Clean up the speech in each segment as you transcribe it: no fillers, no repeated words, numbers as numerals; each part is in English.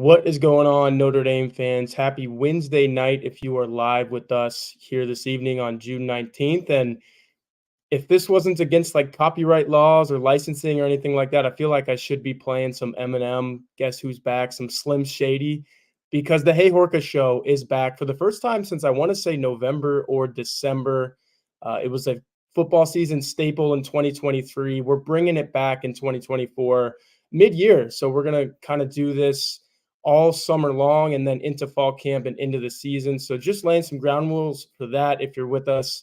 What is going on, Notre Dame fans? Happy Wednesday night if you are live with us here this evening on June 19th. And if this wasn't against like copyright laws or licensing or anything like that, I feel like I should be playing some Eminem, Guess Who's Back, some Slim Shady, because the Hey Horka show is back for the first time since I want to say November or December. It was a football season staple in 2023. We're bringing it back in 2024 mid-year. So we're going to kind of do this all summer long and then into fall camp and into the season. So just laying some ground rules for that if you're with us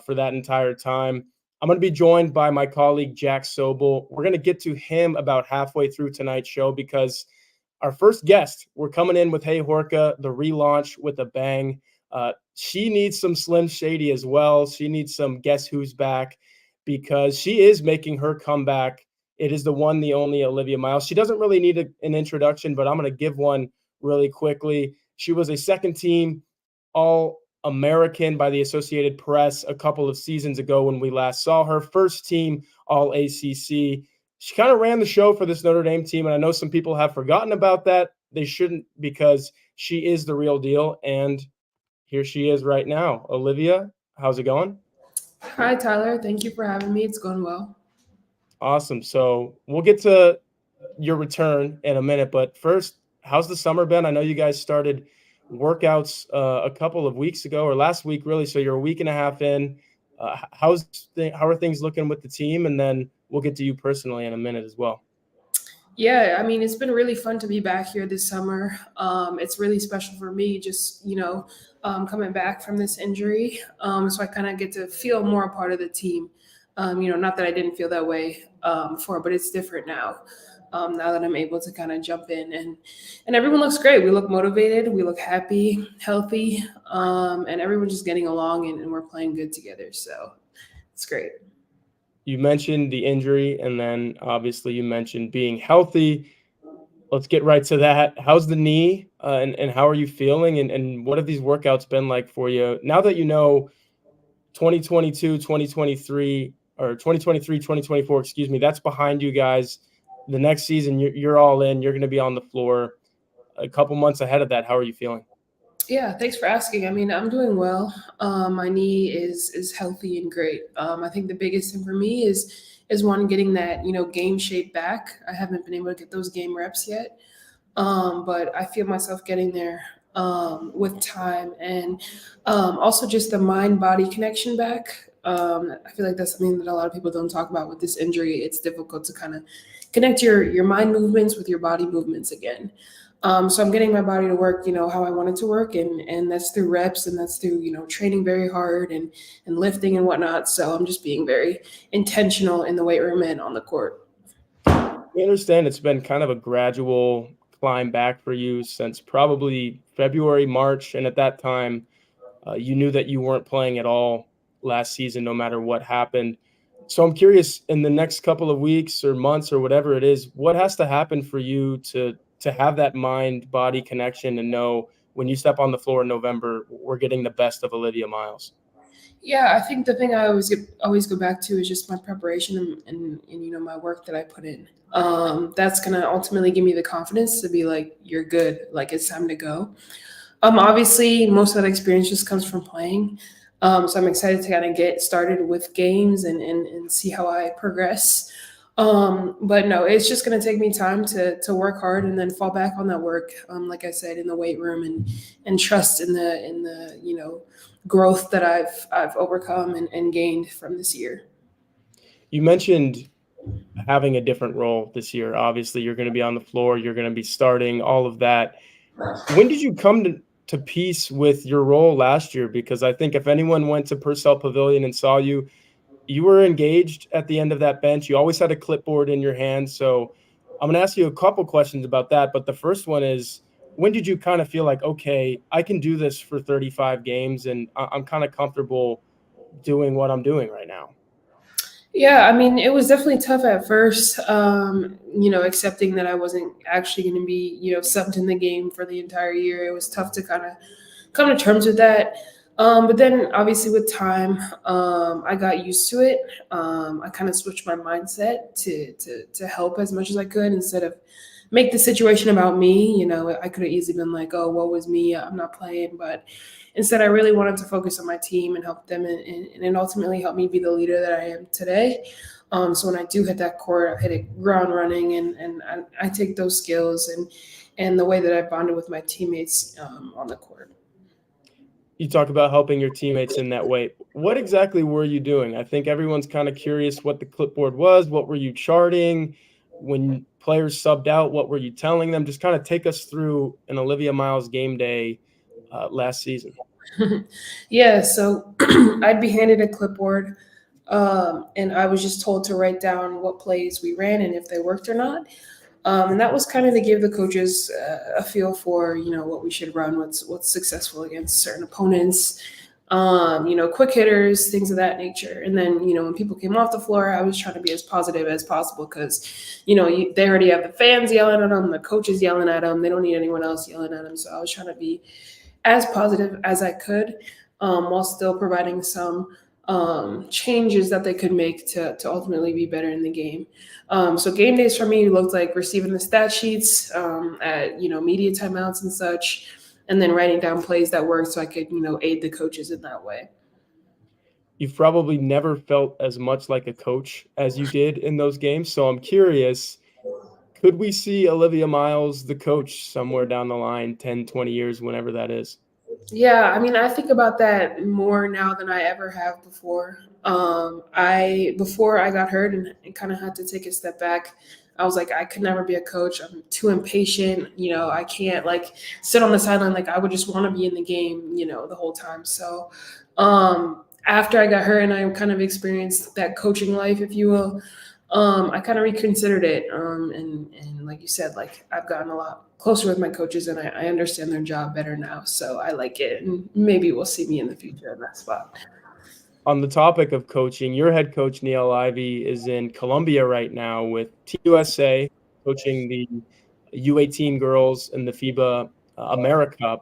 for that entire time. I'm going to be joined by my colleague, Jack Sobel. We're going to get to him about halfway through tonight's show because our first guest, we're coming in with Hey Horka, the relaunch with a bang. She needs some Slim Shady as well. She needs some Guess Who's Back because she is making her comeback. It is the one, the only Olivia Miles. She doesn't really need an introduction, but I'm going to give one really quickly. She was a second team All-American by the Associated Press a couple of seasons ago when we last saw her. First team All-ACC. She kind of ran the show for this Notre Dame team, and I know some people have forgotten about that. They shouldn't, because she is the real deal, and here she is right now. Olivia, how's it going? Hi, Tyler. Thank you for having me. It's going well. Awesome. So we'll get to your return in a minute, but first, how's the summer been? I know you guys started workouts a couple of weeks ago, or last week really, so you're a week and a half in. How are things looking with the team? And then we'll get to you personally in a minute as well. Yeah, I mean, it's been really fun to be back here this summer. It's really special for me just, coming back from this injury. So I kind of get to feel more a part of the team. Not that I didn't feel that way before, but it's different now. Now that I'm able to kind of jump in and everyone looks great. We look motivated, we look happy, healthy, and everyone's just getting along and we're playing good together. So it's great. You mentioned the injury, and then obviously you mentioned being healthy. Let's get right to that. How's the knee, and how are you feeling, and what have these workouts been like for you? Now that you know 2022, 2023, or 2023, 2024, excuse me, that's behind you guys. The next season, you're all in. You're going to be on the floor a couple months ahead of that. How are you feeling? Yeah, thanks for asking. I mean, I'm doing well. My knee is healthy and great. I think the biggest thing for me is one getting that game shape back. I haven't been able to get those game reps yet, but I feel myself getting there with time and also just the mind body connection back. I feel like that's something that a lot of people don't talk about with this injury. It's difficult to kind of connect your mind movements with your body movements again. So I'm getting my body to work, how I want it to work, and that's through reps, and that's through training very hard and lifting and whatnot. So I'm just being very intentional in the weight room and on the court. We understand it's been kind of a gradual climb back for you since probably February, March, and at that time, you knew that you weren't playing at all last season, no matter what happened. So I'm curious, in the next couple of weeks or months or whatever it is, what has to happen for you to have that mind-body connection and know when you step on the floor in November, we're getting the best of Olivia Miles? Yeah, I think the thing I always go back to is just my preparation and my work that I put in. That's gonna ultimately give me the confidence to be like, you're good, like it's time to go. Obviously, most of that experience just comes from playing. So I'm excited to kind of get started with games and see how I progress. But no, it's just going to take me time to work hard and then fall back on that work. Like I said, in the weight room and trust in the growth that I've overcome and gained from this year. You mentioned having a different role this year. Obviously, you're going to be on the floor, you're going to be starting, all of that. When did you come to peace with your role last year? Because I think if anyone went to Purcell Pavilion and saw you, you were engaged at the end of that bench. You always had a clipboard in your hand. So I'm going to ask you a couple questions about that. But the first one is, when did you kind of feel like, okay, I can do this for 35 games and I'm kind of comfortable doing what I'm doing right now? Yeah, I mean, it was definitely tough at first, accepting that I wasn't actually going to be, subbed in the game for the entire year. It was tough to kind of come to terms with that. But then obviously with time, I got used to it. I kind of switched my mindset to help as much as I could instead of make the situation about me. You know, I could have easily been like, oh, what was me? I'm not playing. But instead, I really wanted to focus on my team and help them, and it ultimately helped me be the leader that I am today. So when I do hit that court, I hit it ground running, and I take those skills and the way that I bonded with my teammates on the court. You talk about helping your teammates in that way. What exactly were you doing? I think everyone's kind of curious what the clipboard was. What were you charting? When players subbed out, what were you telling them? Just kind of take us through an Olivia Miles game day last season. Yeah, so I'd be handed a clipboard, and I was just told to write down what plays we ran and if they worked or not. And that was kind of to give the coaches a feel for what we should run, what's successful against certain opponents, quick hitters, things of that nature. And then when people came off the floor, I was trying to be as positive as possible because they already have the fans yelling at them, the coaches yelling at them. They don't need anyone else yelling at them. So I was trying to be as positive as I could, while still providing some changes that they could make to ultimately be better in the game. So game days for me looked like receiving the stat sheets at media timeouts and such, and then writing down plays that worked so I could aid the coaches in that way. You've probably never felt as much like a coach as you did in those games. So I'm curious, could we see Olivia Miles, the coach, somewhere down the line, 10, 20 years, whenever that is? Yeah, I mean, I think about that more now than I ever have before. I before I got hurt and kind of had to take a step back. I was like, I could never be a coach. I'm too impatient. I can't like sit on the sideline. Like I would just want to be in the game, the whole time. So, after I got hurt and I kind of experienced that coaching life, if you will, I kind of reconsidered it. And like you said, like I've gotten a lot closer with my coaches and I understand their job better now. So I like it. And maybe we'll see me in the future in that spot. On the topic of coaching, your head coach, Neil Ivey, is in Colombia right now with TUSA, coaching the U18 girls in the FIBA AmeriCup.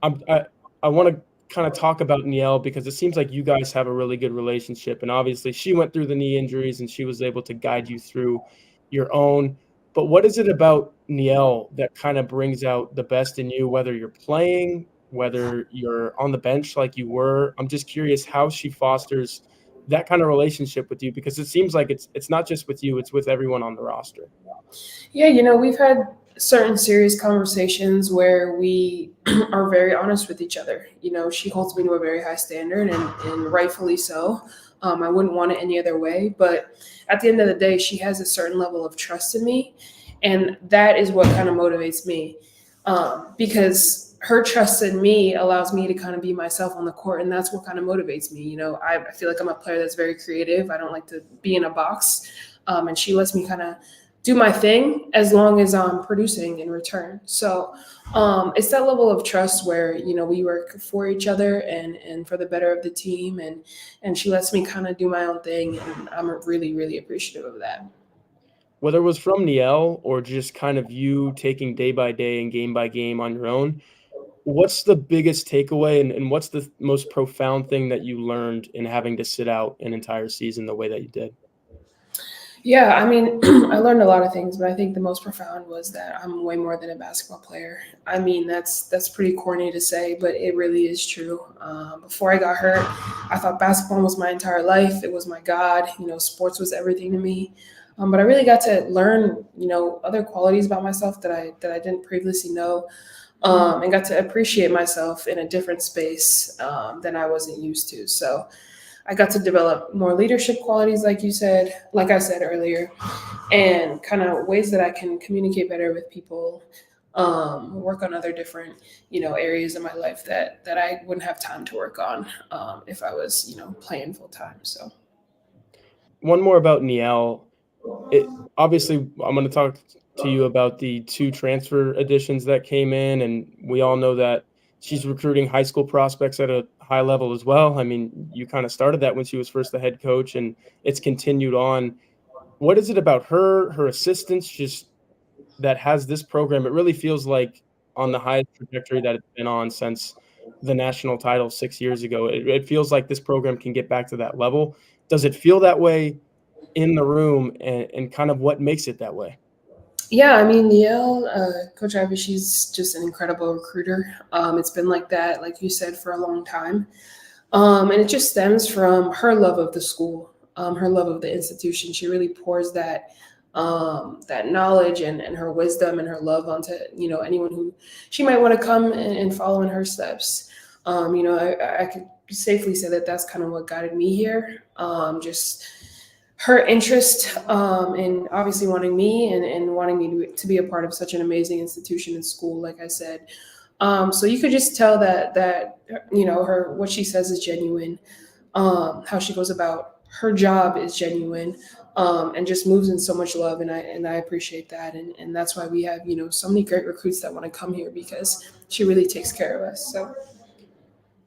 I I want to kind of talk about Niele because it seems like you guys have a really good relationship, and obviously she went through the knee injuries and she was able to guide you through your own. But what is it about Niele that kind of brings out the best in you, whether you're playing, whether you're on the bench like you were? I'm just curious how she fosters that kind of relationship with you because it seems like it's not just with you, it's with everyone on the roster. Yeah, we've had certain serious conversations where we are very honest with each other. She holds me to a very high standard, and rightfully so. I wouldn't want it any other way. But at the end of the day, she has a certain level of trust in me. And that is what kind of motivates me, because her trust in me allows me to kind of be myself on the court. And that's what kind of motivates me. I feel like I'm a player that's very creative. I don't like to be in a box. And she lets me kind of do my thing as long as I'm producing in return. So it's that level of trust where we work for each other and for the better of the team, and she lets me kind of do my own thing, and I'm really really appreciative of that. Whether it was from Niele or just kind of you taking day by day and game by game on your own, what's the biggest takeaway and what's the most profound thing that you learned in having to sit out an entire season the way that you did? Yeah, I mean, I learned a lot of things, but I think the most profound was that I'm way more than a basketball player. I mean, that's pretty corny to say, but it really is true. Before I got hurt, I thought basketball was my entire life. It was my God. Sports was everything to me. But I really got to learn, other qualities about myself that I didn't previously know, and got to appreciate myself in a different space than I wasn't used to. So I got to develop more leadership qualities, like I said earlier, and kind of ways that I can communicate better with people, work on other different, areas of my life that I wouldn't have time to work on if I was, playing full time. So. One more about Niele. It obviously, I'm gonna talk to you about the 2 transfer additions that came in, and we all know that she's recruiting high school prospects at a high level as well. I mean, you kinda started that when she was first the head coach, and it's continued on. What is it about her, her assistants, just that has this program? It really feels like on the highest trajectory that it's been on since the national title 6 years ago. It feels like this program can get back to that level. Does it feel that way in the room, and kind of what makes it that way? Yeah, I mean, Coach Ivey, she's just an incredible recruiter. It's been like that, like you said, for a long time. And it just stems from her love of the school, her love of the institution. She really pours that knowledge and her wisdom and her love onto, anyone who she might want to come and follow in her steps. I could safely say that that's kind of what guided me here. Just her interest in obviously wanting me and wanting me to be a part of such an amazing institution and school, like I said. So you could just tell that her what she says is genuine. How she goes about her job is genuine, and just moves in so much love, and I appreciate that, and that's why we have so many great recruits that want to come here because she really takes care of us. So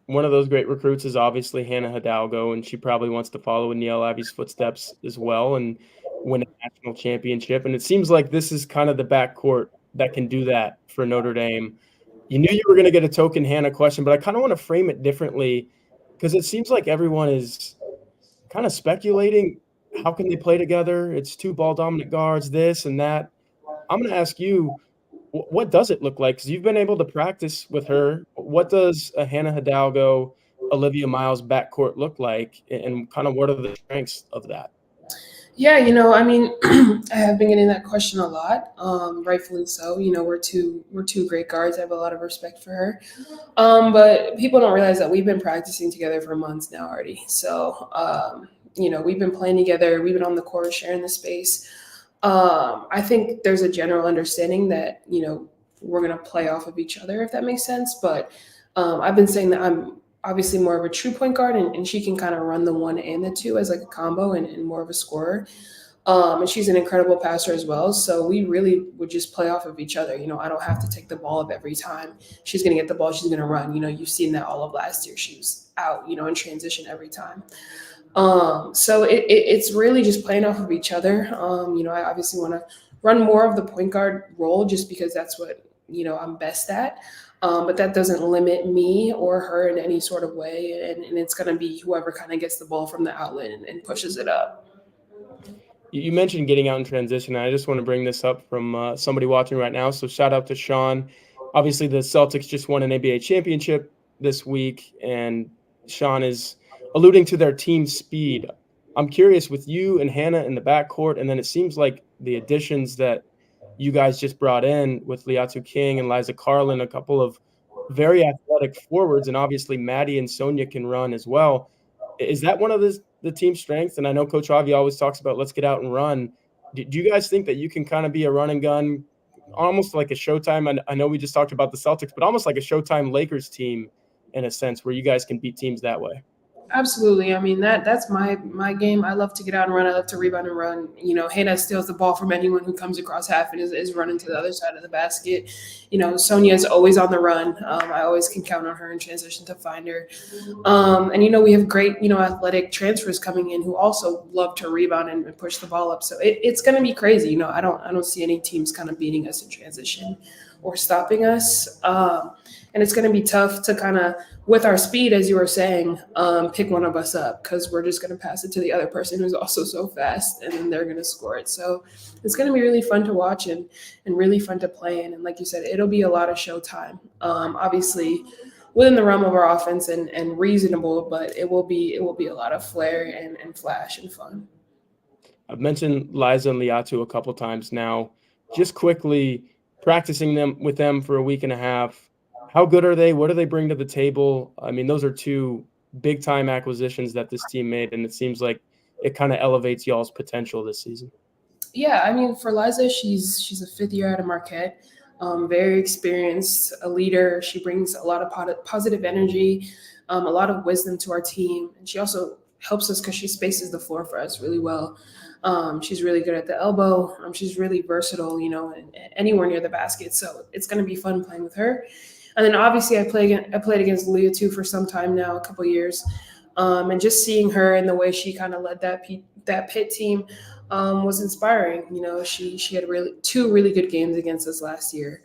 One of those great recruits is obviously Hannah Hidalgo, and she probably wants to follow in Niele Ivey's footsteps as well and win a national championship. And it seems like this is kind of the backcourt that can do that for Notre Dame. You knew you were going to get a token Hannah question, but I kind of want to frame it differently because it seems like everyone is kind of speculating how can they play together? It's two ball dominant guards, this and that. I'm going to ask you, what does it look like? Because you've been able to practice with her. What does a Hannah Hidalgo, Olivia Miles backcourt look like, and kind of what are the strengths of that? yeah, I mean, I have been getting that question a lot, rightfully so. We're two great guards. I have a lot of respect for her. But people don't realize that we've been practicing together for months now already. So, we've been playing together. We've been on the court, sharing the space. I think there's a general understanding that, we're going to play off of each other, if that makes sense. But I've been saying that I'm obviously more of a true point guard, and she can kind of run the one and the two as like a combo and more of a scorer. And she's an incredible passer as well. So we really would just play off of each other. I don't have to take the ball up every time. She's going to get the ball. She's going to run. You've seen that all of last year. She was out, in transition every time. So it's really just playing off of each other. I obviously want to run more of the point guard role just because that's what, I'm best at. But that doesn't limit me or her in any sort of way. And it's going to be whoever kind of gets the ball from the outlet and pushes it up. You mentioned getting out in transition. And I just want to bring this up from somebody watching right now. So shout out to Sean. Obviously, the Celtics just won an NBA championship this week, and Sean is alluding to their team speed. I'm curious with you and Hannah in the backcourt, and then it seems like the additions that you guys just brought in with Liatu King and Liza Carlin, a couple of very athletic forwards, and obviously Maddie and Sonia can run as well. Is that one of the team strengths? And I know Coach Ivey always talks about let's get out and run. Do you guys think that you can kind of be a run and gun, almost like a Showtime? I know we just talked about the Celtics, but almost like a Showtime Lakers team in a sense where you guys can beat teams that way? Absolutely. I mean, that's my game. I love to get out and run. I love to rebound and run. Hannah steals the ball from anyone who comes across half and is running to the other side of the basket. Sonia is always on the run. I always can count on her in transition to find her. And we have great, athletic transfers coming in who also love to rebound and push the ball up. So it's going to be crazy. I don't see any teams kind of beating us in transition or stopping us. And it's going to be tough to kind of, with our speed, as you were saying, pick one of us up because we're just going to pass it to the other person who's also so fast, and then they're going to score it. So it's going to be really fun to watch and really fun to play in. And like you said, it'll be a lot of showtime. Obviously, within the realm of our offense and reasonable, but it will be a lot of flair and flash and fun. I've mentioned Liza and Liatu a couple times now. Just quickly, practicing them with them for a week and a half. How good are they? What do they bring to the table? I mean, those are two big-time acquisitions that this team made, and it seems like it kind of elevates y'all's potential this season. Yeah, I mean, for Liza, she's a fifth year out of Marquette, very experienced, a leader. She brings a lot of positive energy, a lot of wisdom to our team, and she also helps us because she spaces the floor for us really well. She's really good at the elbow. She's really versatile, and anywhere near the basket. So it's going to be fun playing with her. And then obviously I played against Leah too for some time now, a couple years, and just seeing her and the way she kind of led that Pitt team was inspiring. She had two really good games against us last year,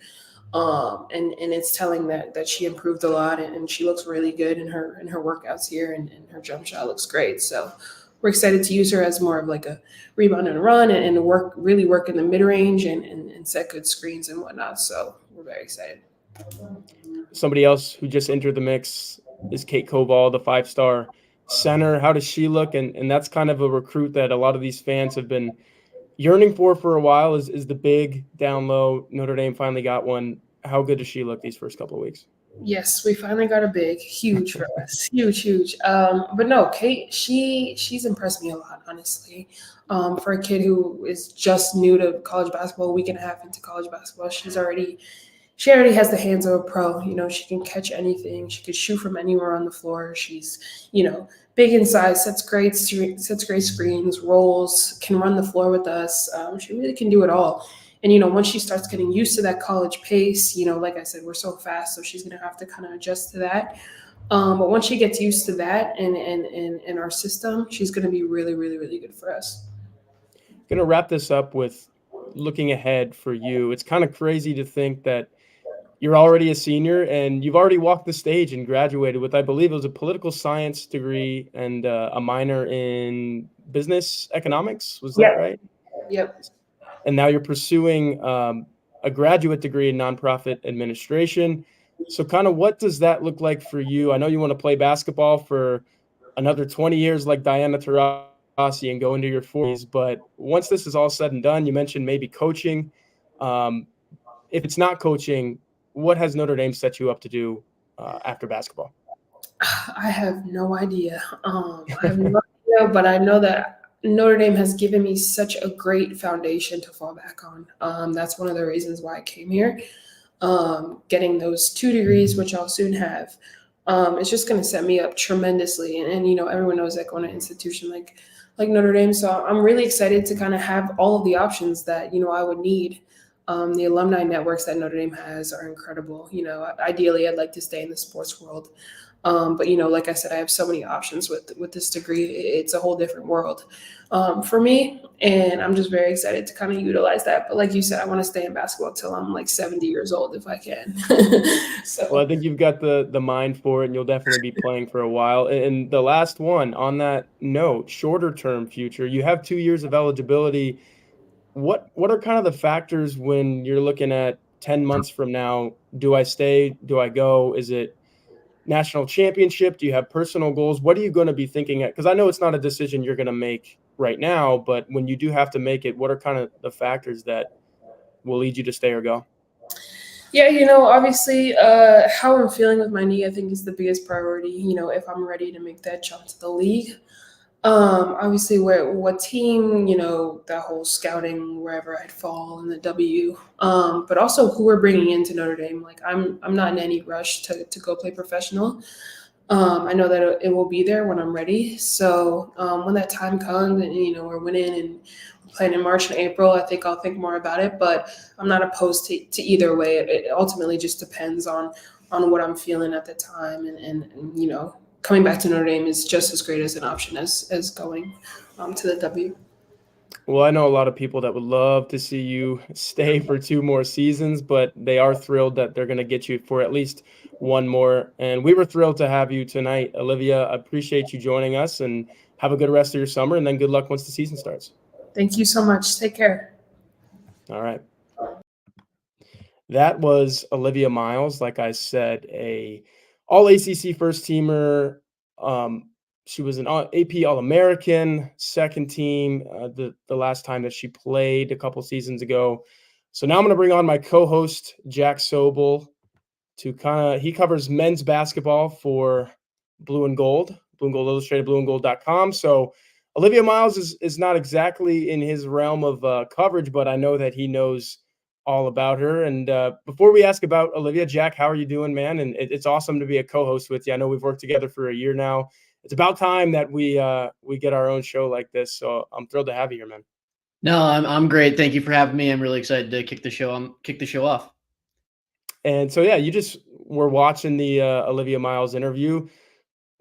And it's telling that she improved a lot, and she looks really good in her workouts here, and her jump shot looks great. So we're excited to use her as more of like a rebound and run, and work in the mid range, and set good screens and whatnot. So we're very excited. Somebody else who just entered the mix is Kate Koval, the 5-star center. How does she look? And that's kind of a recruit that a lot of these fans have been yearning for a while. Is the big down low. Notre Dame finally got one. How good does she look these first couple of weeks? Yes, we finally got a big, huge for us, huge, huge. But no, Kate, she's impressed me a lot, honestly. For a kid who is just new to college basketball, a week and a half into college basketball, she already has the hands of a pro. You know, she can catch anything. She could shoot from anywhere on the floor. She's, big in size, sets great screens, rolls, can run the floor with us. She really can do it all. And once she starts getting used to that college pace, like I said, we're so fast, so she's gonna have to kind of adjust to that. But once she gets used to that and in our system, she's gonna be really, really, really good for us. Going to wrap this up with looking ahead for you. It's kind of crazy to think that you're already a senior and you've already walked the stage and graduated with, I believe it was a political science degree and a minor in business economics. Was that Yep. right? Yep. And now you're pursuing a graduate degree in nonprofit administration. So kind of what does that look like for you? I know you want to play basketball for another 20 years like Diana Taurasi and go into your 40s, but once this is all said and done, you mentioned maybe coaching. If it's not coaching, what has Notre Dame set you up to do after basketball? I have no idea. I have no idea, but I know that Notre Dame has given me such a great foundation to fall back on. That's one of the reasons why I came here. Getting those 2 degrees, which I'll soon have, it's just going to set me up tremendously. And everyone knows that going to an institution like Notre Dame. So I'm really excited to kind of have all of the options that I would need. The alumni networks that Notre Dame has are incredible. Ideally, I'd like to stay in the sports world. But like I said, I have so many options with this degree. It's a whole different world for me, and I'm just very excited to kind of utilize that. But like you said, I want to stay in basketball till I'm like 70 years old if I can. So Well, I think you've got the mind for it, and you'll definitely be playing for a while. And the last one on that note, shorter term future, you have 2 years of eligibility. What are kind of the factors when you're looking at 10 months from now? Do I stay? Do I go? Is it national championship? Do you have personal goals? What are you going to be thinking at? Because I know it's not a decision you're going to make right now, but when you do have to make it, what are kind of the factors that will lead you to stay or go? yeah, obviously, how I'm feeling with my knee, I think is the biggest priority. If I'm ready to make that jump to the league. Obviously, what team, that whole scouting wherever I'd fall in the W. But also who we're bringing into Notre Dame. Like I'm not in any rush to go play professional. I know that it will be there when I'm ready. So when that time comes, and we're winning and playing in March and April, I think I'll think more about it. But I'm not opposed to either way. It ultimately just depends on what I'm feeling at the time, and coming back to Notre Dame is just as great as an option as going to the W. Well, I know a lot of people that would love to see you stay for 2 more seasons, but they are thrilled that they're going to get you for at least one more. And we were thrilled to have you tonight, Olivia. I appreciate you joining us, and have a good rest of your summer, and then good luck once the season starts. Thank you so much. Take care. All right. That was Olivia Miles, like I said, a all ACC first teamer. She was an AP All-American, second team the last time that she played a couple seasons ago. So now I'm going to bring on my co-host, Jack Sobel, to he covers men's basketball for Blue and Gold Illustrated, blueandgold.com. So Olivia Miles is not exactly in his realm of coverage, but I know that he knows all about her. And before we ask about Olivia, Jack, how are you doing, man? And it's awesome to be a co-host with you. I know we've worked together for a year now. It's about time that we get our own show like this. So I'm thrilled to have you here, man. No, I'm great. Thank you for having me. I'm really excited to kick the show off. And so, yeah, you just were watching the Olivia Miles interview.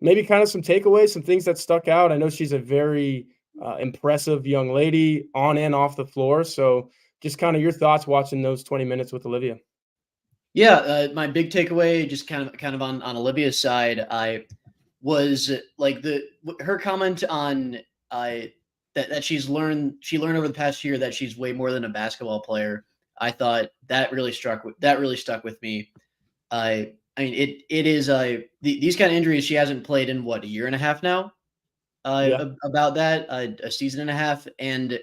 Maybe kind of some takeaways, some things that stuck out. I know she's a very impressive young lady on and off the floor. So just kind of your thoughts watching those 20 minutes with Olivia. Yeah, my big takeaway, just kind of on Olivia's side, I was like her comment on that she learned over the past year that she's way more than a basketball player. I thought that really stuck with me. I mean it is these kind of injuries she hasn't played in what, a year and a half now. Yeah. About that, a season and a half, and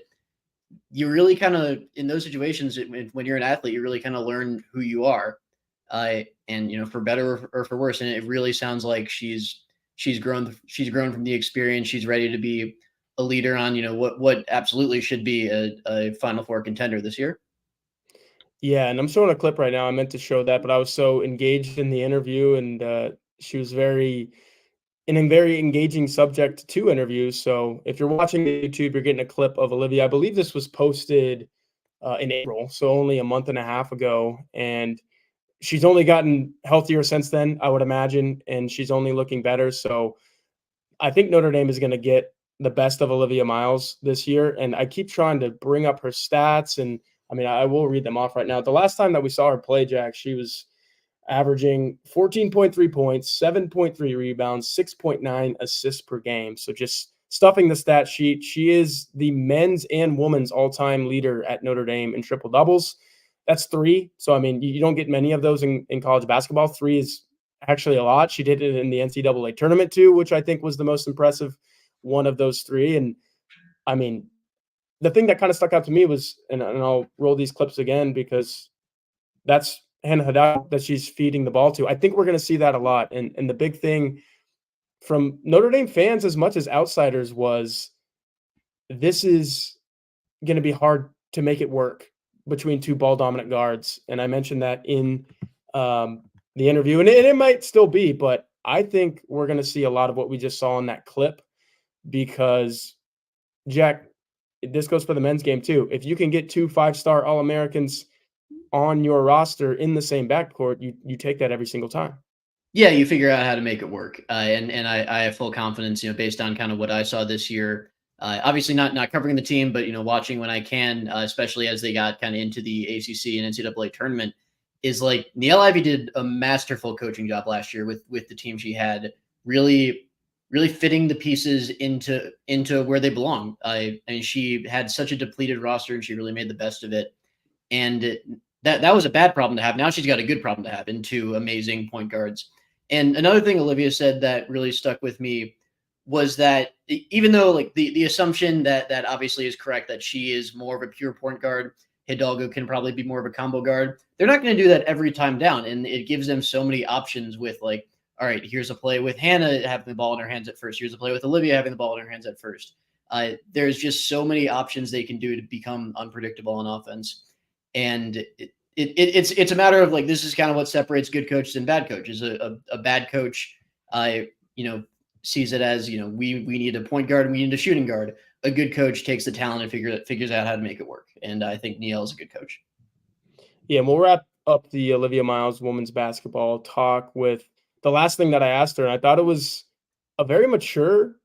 you really kind of, in those situations, when you're an athlete, you really kind of learn who you are, and for better or for worse. And it really sounds like she's grown from the experience. She's ready to be a leader on what absolutely should be a Final Four contender this year. Yeah, and I'm showing a clip right now. I meant to show that, but I was so engaged in the interview, and she was a very engaging subject to interviews. So if you're watching the YouTube, you're getting a clip of Olivia. I believe this was posted in April, so only a month and a half ago, and she's only gotten healthier since then, I would imagine, and she's only looking better. So I think Notre Dame is going to get the best of Olivia Miles this year. And I keep trying to bring up her stats. And I mean, I will read them off right now. The last time that we saw her play, Jack, she was averaging 14.3 points, 7.3 rebounds, 6.9 assists per game. So just stuffing the stat sheet. She is the men's and women's all-time leader at Notre Dame in triple doubles. That's 3. So, I mean, you don't get many of those in college basketball. 3 is actually a lot. She did it in the NCAA tournament too, which I think was the most impressive one of those 3. And I mean, the thing that kind of stuck out to me was, and I'll roll these clips again because that's Hannah Hidalgo that she's feeding the ball to. I think we're going to see that a lot. And the big thing from Notre Dame fans as much as outsiders was, this is going to be hard to make it work between 2 ball dominant guards. And I mentioned that in the interview, and it might still be, but I think we're going to see a lot of what we just saw in that clip because, Jack, this goes for the men's game too. If you can get 2 5-star All-Americans on your roster in the same backcourt, you take that every single time. Yeah, you figure out how to make it work, and I have full confidence, based on kind of what I saw this year. Obviously, not covering the team, but watching when I can, especially as they got kind of into the ACC and NCAA tournament, is like Niele Ivey did a masterful coaching job last year with the team she had, really fitting the pieces into where they belong. I mean, she had such a depleted roster, and she really made the best of it. And that was a bad problem to have. Now she's got a good problem to have in 2 amazing point guards. And another thing Olivia said that really stuck with me was that even though like the assumption that obviously is correct, that she is more of a pure point guard, Hidalgo can probably be more of a combo guard. They're not going to do that every time down. And it gives them so many options with like, all right, here's a play with Hannah having the ball in her hands at first. Here's a play with Olivia having the ball in her hands at first. There's just so many options they can do to become unpredictable on offense. And it's a matter of like, this is kind of what separates good coaches and bad coaches. A bad coach, sees it as, we need a point guard, we need a shooting guard. A good coach takes the talent and figures out how to make it work. And I think Niele is a good coach. Yeah, and we'll wrap up the Olivia Miles women's basketball talk with the last thing that I asked her. And I thought it was a very mature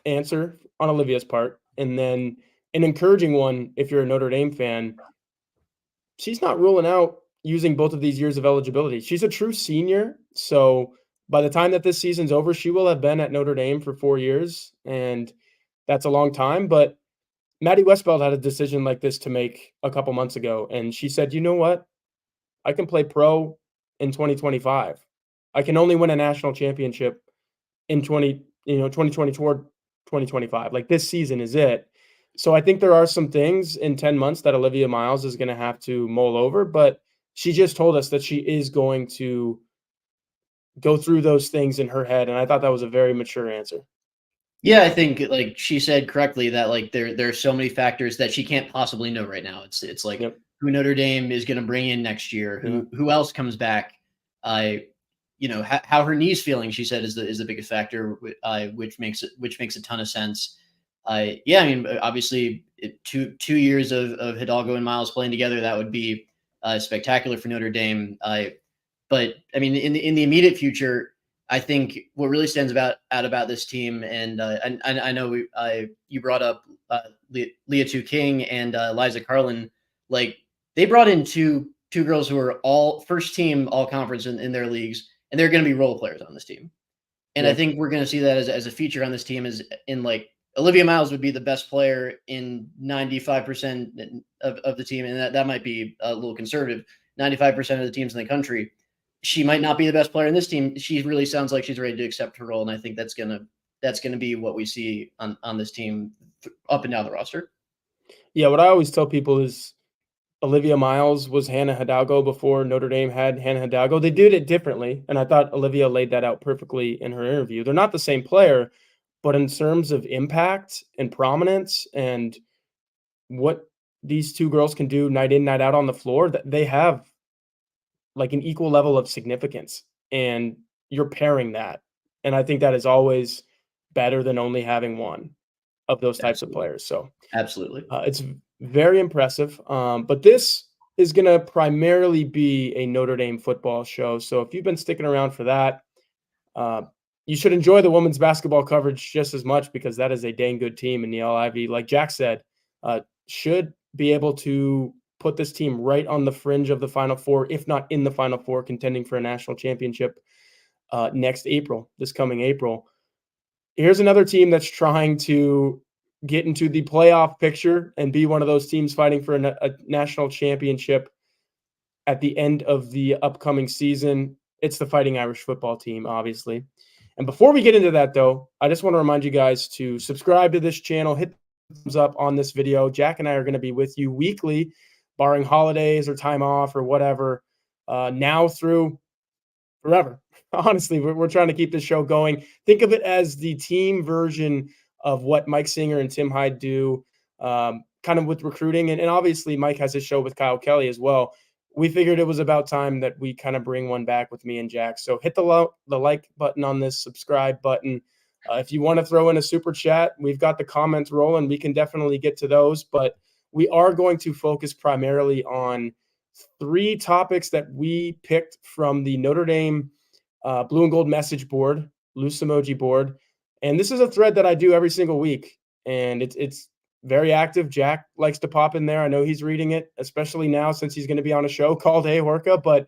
answer on Olivia's part, and then an encouraging one if you're a Notre Dame fan. She's not ruling out using both of these years of eligibility. She's a true senior, so by the time that this season's over, she will have been at Notre Dame for 4 years, and that's a long time. But Maddie Westbeld had a decision like this to make a couple months ago, and she said, "You know what? I can play pro in 2025. I can only win a national championship in 2024, 2025. Like, this season is it." So I think there are some things in 10 months that Olivia Miles is going to have to mull over, but she just told us that she is going to go through those things in her head. And I thought that was a very mature answer. Yeah, I think like she said correctly that like there are so many factors that she can't possibly know right now. It's like Yep. who Notre Dame is going to bring in next year, who else comes back, how her knee's feeling. She said is the biggest factor, which makes a ton of sense. Yeah, I mean, obviously, 2 years of Hidalgo and Miles playing together, that would be spectacular for Notre Dame. But I mean, in the immediate future, I think what really stands out about this team, and I know you brought up Leah Tu King and Liza Carlin, like they brought in two two girls who are all first team all conference in their leagues, and they're going to be role players on this team. And I think we're going to see that as a feature on this team is in like Olivia Miles would be the best player in 95% of the team. And that might be a little conservative. 95% of the teams in the country, she might not be the best player in this team. She really sounds like she's ready to accept her role. And I think that's going to be what we see on this team up and down the roster. Yeah. What I always tell people is Olivia Miles was Hannah Hidalgo before Notre Dame had Hannah Hidalgo. They did it differently. And I thought Olivia laid that out perfectly in her interview. They're not the same player, but in terms of impact and prominence and what these two girls can do night in, night out on the floor, that they have like an equal level of significance, and you're pairing that. And I think that is always better than only having one of those types of players. So absolutely, it's very impressive. But this is going to primarily be a Notre Dame football show. So if you've been sticking around for that, you should enjoy the women's basketball coverage just as much, because that is a dang good team. And Neil Ivey, like Jack said, should be able to put this team right on the fringe of the Final Four, if not in the Final Four, contending for a national championship this coming April. Here's another team that's trying to get into the playoff picture and be one of those teams fighting for a national championship at the end of the upcoming season. It's the Fighting Irish football team, obviously. And before we get into that, though, I just want to remind you guys to subscribe to this channel, hit the thumbs up on this video. Jack and I are going to be with you weekly, barring holidays or time off or whatever, now through forever. Honestly, we're trying to keep this show going. Think of it as the team version of what Mike Singer and Tim Hyde do, kind of with recruiting. And obviously, Mike has his show with Kyle Kelly as well. We figured it was about time that we kind of bring one back with me and Jack. So hit the like button on this, subscribe button. If you want to throw in a super chat, we've got the comments rolling. We can definitely get to those, but we are going to focus primarily on 3 topics that we picked from the Notre Dame blue and gold message board, loose emoji board. And this is a thread that I do every single week, and it's very active. Jack likes to pop in there. I know he's reading it, especially now since he's going to be on a show called Hey Horka. But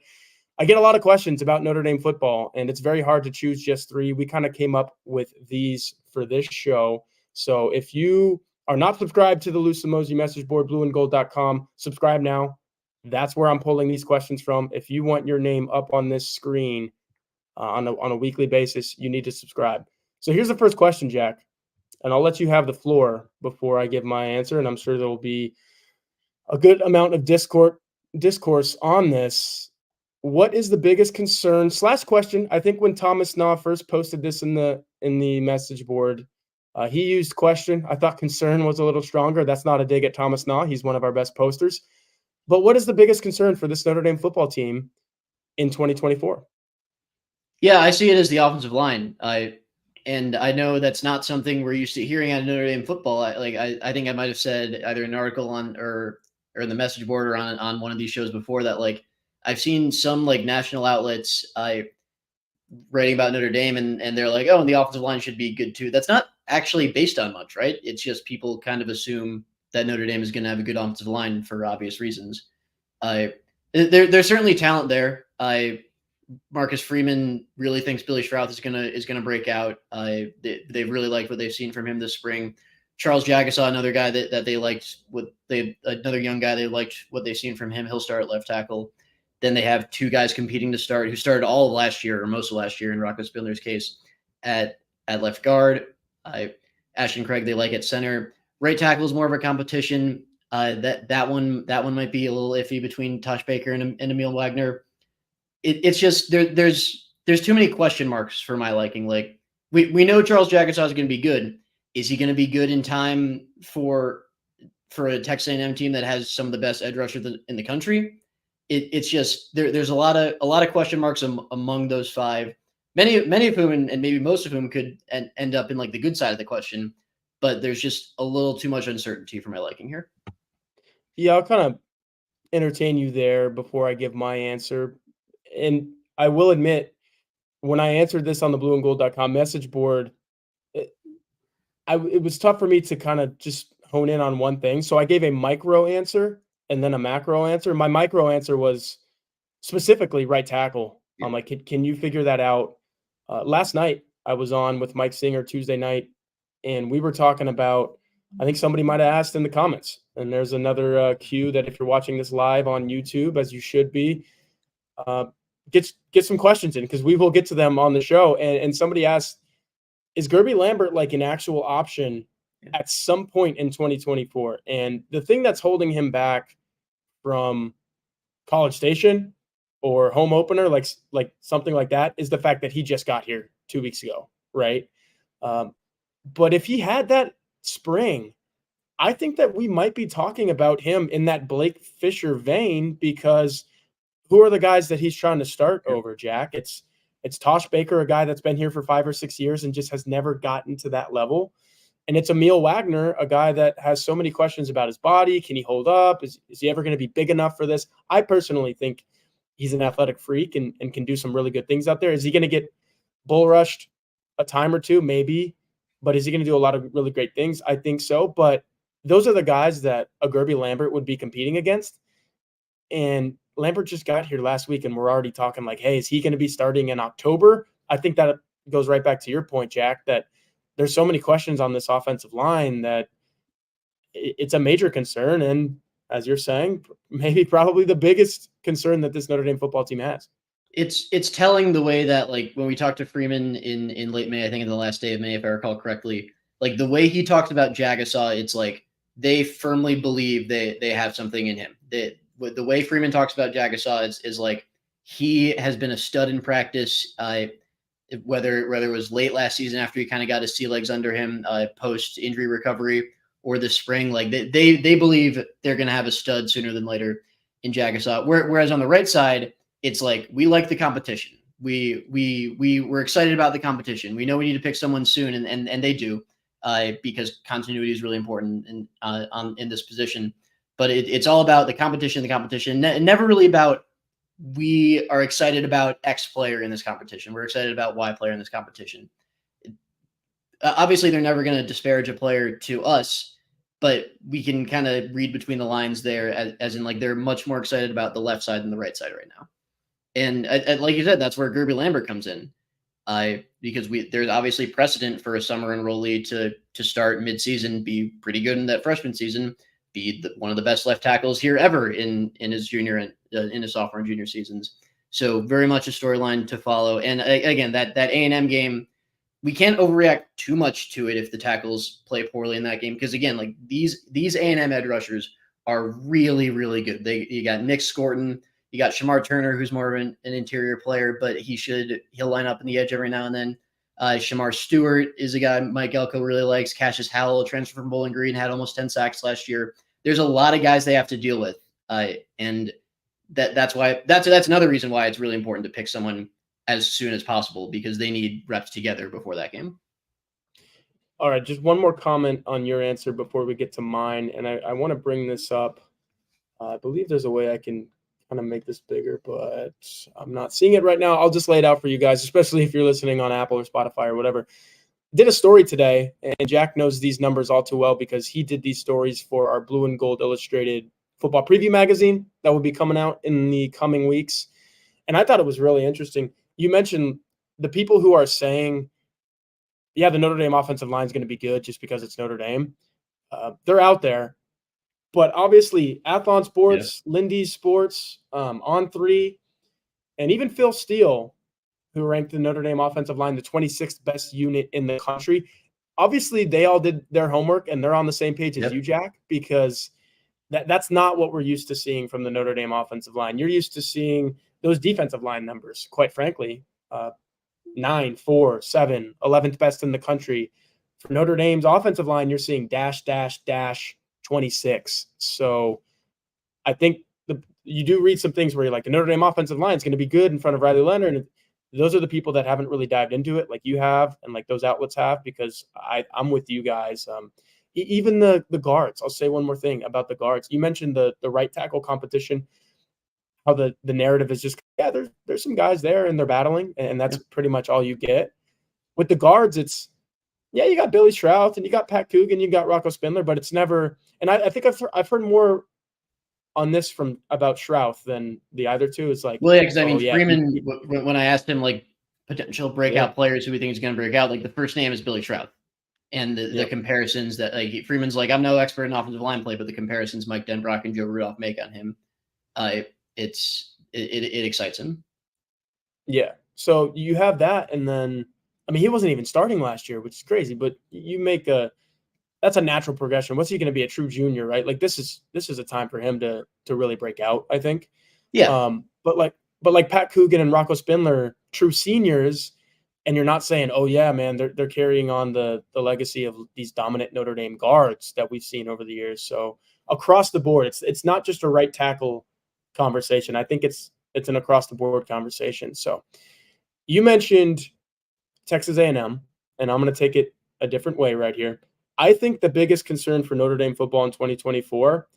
I get a lot of questions about Notre Dame football, and it's very hard to choose just 3. We kind of came up with these for this show. So if you are not subscribed to the loose emoji message board, blueandgold.com, subscribe now. That's where I'm pulling these questions from. If you want your name up on this screen on a weekly basis, you need to subscribe. So here's the first question, Jack, and I'll let you have the floor before I give my answer, and I'm sure there will be a good amount of discourse on this. What is the biggest concern / question? I think when Thomas Nah first posted this in the message board, he used question. I thought concern was a little stronger. That's not a dig at Thomas Nah. He's one of our best posters. But what is the biggest concern for this Notre Dame football team in 2024? Yeah, I see it as the offensive line. And I know that's not something we're used to hearing out of Notre Dame football. I think I might have said either an article on or in the message board or on one of these shows before that, like, I've seen some like national outlets writing about Notre Dame and they're like, oh, and the offensive line should be good too. That's not actually based on much, right? It's just people kind of assume that Notre Dame is going to have a good offensive line for obvious reasons. There's certainly talent there. Marcus Freeman really thinks Billy Strouth is gonna break out. They really liked what they've seen from him this spring. Charles Jagasaw, another guy that they liked, another young guy they liked what they've seen from him. He'll start at left tackle. Then they have 2 guys competing to start who started all of last year or most of last year in Rocco Spindler's case at left guard. Ashton Craig they like at center. Right tackle is more of a competition. That one might be a little iffy between Tosh Baker and Emil Wagner. It's just there's too many question marks for my liking. Like we know Charles Jagasaw is going to be good. Is he going to be good in time for a Texas A&M team that has some of the best edge rushers in the country? It's just there's a lot of question marks among those 5. Many of whom and maybe most of whom could end up in like the good side of the question, but there's just a little too much uncertainty for my liking here. Yeah, I'll kind of entertain you there before I give my answer. And I will admit, when I answered this on the blueandgold.com message board, it was tough for me to kind of just hone in on one thing. So I gave a micro answer and then a macro answer. My micro answer was specifically right tackle. I'm like, can you figure that out? Last night I was on with Mike Singer Tuesday night, and we were talking about, I think somebody might have asked in the comments, and there's another cue that if you're watching this live on YouTube, as you should be, get some questions in, because we will get to them on the show. And somebody asked, is Gerby Lambert like an actual option at some point in 2024? And the thing that's holding him back from College Station or home opener, like something like that, is the fact that he just got here 2 weeks ago, right? But if he had that spring, I think that we might be talking about him in that Blake Fisher vein, because who are the guys that he's trying to start over, Jack? It's Tosh Baker, a guy that's been here for 5 or 6 years and just has never gotten to that level. And it's Emil Wagner, a guy that has so many questions about his body. Can he hold up? Is he ever going to be big enough for this? I personally think he's an athletic freak and can do some really good things out there. Is he going to get bull rushed a time or two? Maybe. But is he going to do a lot of really great things? I think so. But those are the guys that a Gerby Lambert would be competing against. And Lambert just got here last week, and we're already talking like, hey, is he going to be starting in October? I think that goes right back to your point, Jack, that there's so many questions on this offensive line that it's a major concern. And as you're saying, maybe probably the biggest concern that this Notre Dame football team has. It's telling the way that, like, when we talked to Freeman in late May, I think in the last day of May, if I recall correctly, like the way he talked about Jagasaw, it's like they firmly believe they have something in him. The way Freeman talks about Jagasaw is like he has been a stud in practice. Whether it was late last season after he kind of got his sea legs under him post injury recovery, or this spring, like they believe they're going to have a stud sooner than later in Jagasaw. Whereas on the right side, it's like we like the competition. We're excited about the competition. We know we need to pick someone soon, and they do, because continuity is really important in this position. But it's all about the competition, and never really about we are excited about X player in this competition. We're excited about Y player in this competition. Obviously, they're never going to disparage a player to us, but we can kind of read between the lines there, as in like they're much more excited about the left side than the right side right now. And like you said, that's where Gerby Lambert comes in, because there's obviously precedent for a summer enrollee to start midseason, be pretty good in that freshman season, be one of the best left tackles here ever in his junior and in his sophomore and junior seasons. So very much a storyline to follow. And again, that A&M game, we can't overreact too much to it if the tackles play poorly in that game, because again, like these A&M edge rushers are really, really good. You got Nick Scorton, you got Shamar Turner, who's more of an interior player, but he'll line up in the edge every now and then. Shamar Stewart is a guy Mike Elko really likes. Cassius Howell, transfer from Bowling Green, had almost 10 sacks last year. There's a lot of guys they have to deal with, and that's another reason why it's really important to pick someone as soon as possible, because they need reps together before that game. All right, just one more comment on your answer before we get to mine, and I want to bring this up. I believe there's a way I can kind of make this bigger, but I'm not seeing it right now. I'll just lay it out for you guys, especially if you're listening on Apple or Spotify or whatever. Did a story today, and Jack knows these numbers all too well because he did these stories for our Blue and Gold Illustrated football preview magazine that will be coming out in the coming weeks. And I thought it was really interesting. You mentioned the people who are saying, yeah, the Notre Dame offensive line is going to be good just because it's Notre Dame. They're out there. But obviously, Athlon Sports, Lindy Sports, On3, and even Phil Steele, who ranked the Notre Dame offensive line the 26th best unit in the country. Obviously, they all did their homework, and they're on the same page as you, Jack, because that's not what we're used to seeing from the Notre Dame offensive line. You're used to seeing those defensive line numbers, quite frankly, 9, 4, 7, 11th best in the country. For Notre Dame's offensive line, you're seeing -- 26. So I think you do read some things where you're like, the Notre Dame offensive line is going to be good in front of Riley Leonard. And those are the people that haven't really dived into it like you have and like those outlets have, because I'm with you guys. Even the guards. I'll say one more thing about the guards. You mentioned the right tackle competition, how the narrative is just, there's some guys there and they're battling, and that's pretty much all you get. With the guards, it's, you got Billy Shrout and you got Pat Coogan, you got Rocco Spindler, but it's never – and I think I've heard more on this from about Shrouth than the other two. It's like, well, yeah, because I mean, oh, yeah, Freeman, when I asked him like potential breakout Yeah. players who we think is going to break out, like the first name is Billy Shrouth. And the Yep. comparisons that like Freeman's like, I'm no expert in offensive line play, but the comparisons Mike Denbrock and Joe Rudolph make on him, it excites him. Yeah. So you have that, and then I mean, he wasn't even starting last year, which is crazy. But you make that's a natural progression. What's he going to be, a true junior, right? Like this is a time for him to really break out, I think. Yeah. But like Pat Coogan and Rocco Spindler, true seniors, and you're not saying, oh yeah, man, they're carrying on the legacy of these dominant Notre Dame guards that we've seen over the years. So across the board, it's not just a right tackle conversation. I think it's an across the board conversation. So you mentioned Texas A&M, and I'm going to take it a different way right here. I think the biggest concern for Notre Dame football in 2024,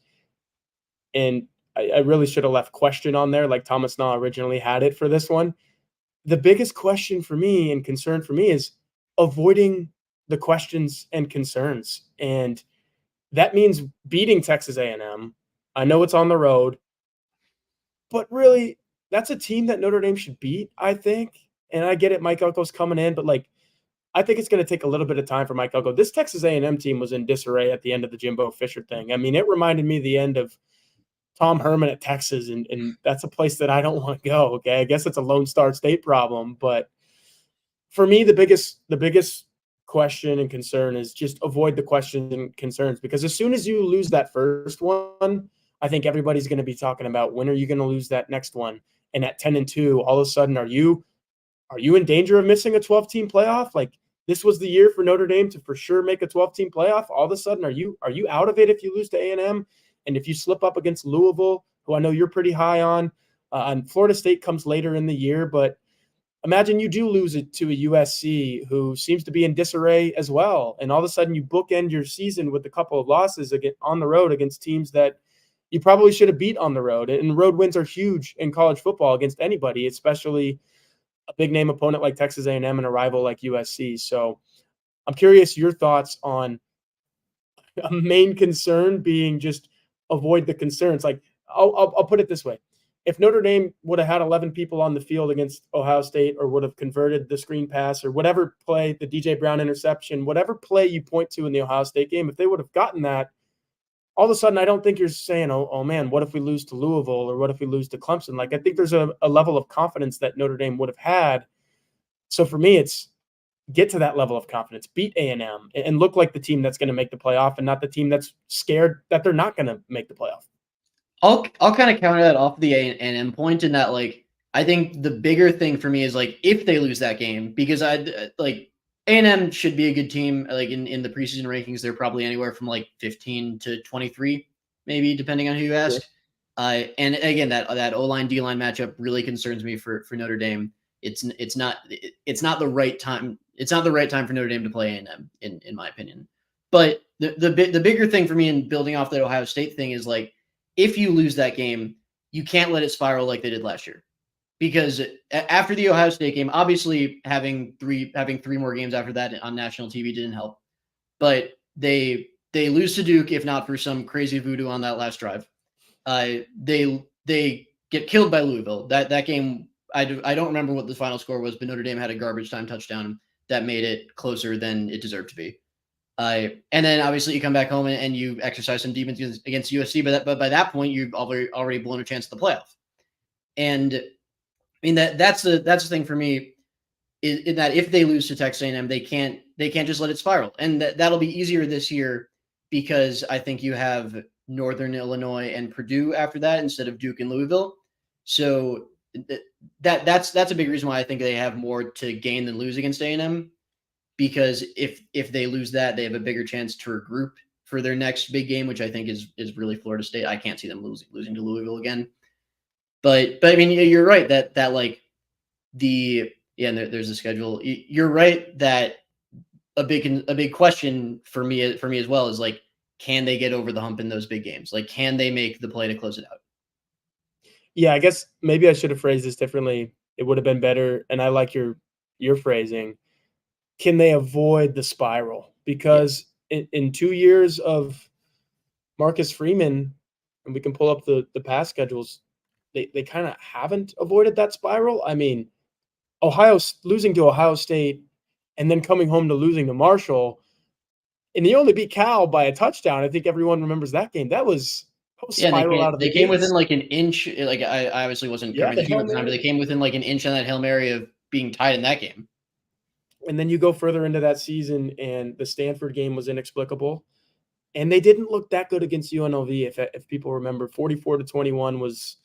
and I really should have left question on there like Thomas Na originally had it for this one. The biggest question for me and concern for me is avoiding the questions and concerns. And that means beating Texas A&M. I know it's on the road, but really that's a team that Notre Dame should beat, I think. And I get it, Mike Elko's coming in, but like I think it's going to take a little bit of time for Mike Elko. This Texas A&M team was in disarray at the end of the Jimbo Fisher thing. I mean, it reminded me of the end of Tom Herman at Texas, and that's a place that I don't want to go. Okay, I guess it's a Lone Star State problem, but for me, the biggest question and concern is just avoid the questions and concerns, because as soon as you lose that first one, I think everybody's going to be talking about when are you going to lose that next one. And at 10-2, all of a sudden, are you in danger of missing a 12-team playoff? Like this was the year for Notre Dame to for sure make a 12-team playoff. All of a sudden, are you out of it if you lose to A&M? And if you slip up against Louisville, who I know you're pretty high on, and Florida State comes later in the year, but imagine you do lose it to a USC who seems to be in disarray as well. And all of a sudden you bookend your season with a couple of losses on the road against teams that you probably should have beat on the road. And road wins are huge in college football against anybody, especially a big name opponent like Texas A&M and a rival like USC. So I'm curious your thoughts on a main concern being just avoid the concerns. Like I'll put it this way. If Notre Dame would have had 11 people on the field against Ohio State, or would have converted the screen pass, or whatever play, the DJ Brown interception, whatever play you point to in the Ohio State game, if they would have gotten that, all of a sudden I don't think you're saying, oh man, what if we lose to Louisville, or what if we lose to Clemson? Like I think there's a level of confidence that Notre Dame would have had. So for me, it's get to that level of confidence, beat A&M, and look like the team that's going to make the playoff, and not the team that's scared that they're not going to make the playoff. I'll kind of counter that off the A&M point in that, like, I think the bigger thing for me is like if they lose that game, because like A&M should be a good team. Like in the preseason rankings, they're probably anywhere from like 15 to 23, maybe depending on who you ask. Sure. And again, that O-line D-line matchup really concerns me for Notre Dame. It's not the right time. It's not the right time for Notre Dame to play A&M in my opinion. But the bigger thing for me in building off that Ohio State thing is like, if you lose that game, you can't let it spiral like they did last year. Because after the Ohio State game, obviously having three more games after that on national TV didn't help. But they lose to Duke, if not for some crazy voodoo on that last drive. They get killed by Louisville. That game, I don't remember what the final score was, but Notre Dame had a garbage time touchdown that made it closer than it deserved to be. And then obviously you come back home and you exercise some demons against USC, but by that point you've already blown a chance at the playoff. And I mean that's the thing for me is that if they lose to Texas A&M, they can't just let it spiral, and that'll be easier this year because I think you have Northern Illinois and Purdue after that instead of Duke and Louisville. So that's a big reason why I think they have more to gain than lose against A&M. Because if they lose that, they have a bigger chance to regroup for their next big game, which I think is really Florida State. I can't see them losing to Louisville again. But I mean, you're right that like there's a schedule. You're right that a big question for me as well is like, can they get over the hump in those big games? Like, can they make the play to close it out? Yeah, I guess maybe I should have phrased this differently. It would have been better, and I like your phrasing. Can they avoid the spiral? Because in 2 years of Marcus Freeman, and we can pull up the past schedules, they kind of haven't avoided that spiral. I mean, losing to Ohio State and then coming home to losing to Marshall, and they only beat Cal by a touchdown. I think everyone remembers that game. That was spiral out of the they came gates. within like an inch. Like I obviously wasn't covering the team at the time, but they came within like an inch on that Hail Mary of being tied in that game. And then you go further into that season, and the Stanford game was inexplicable. And they didn't look that good against UNLV. If people remember, 44-21 was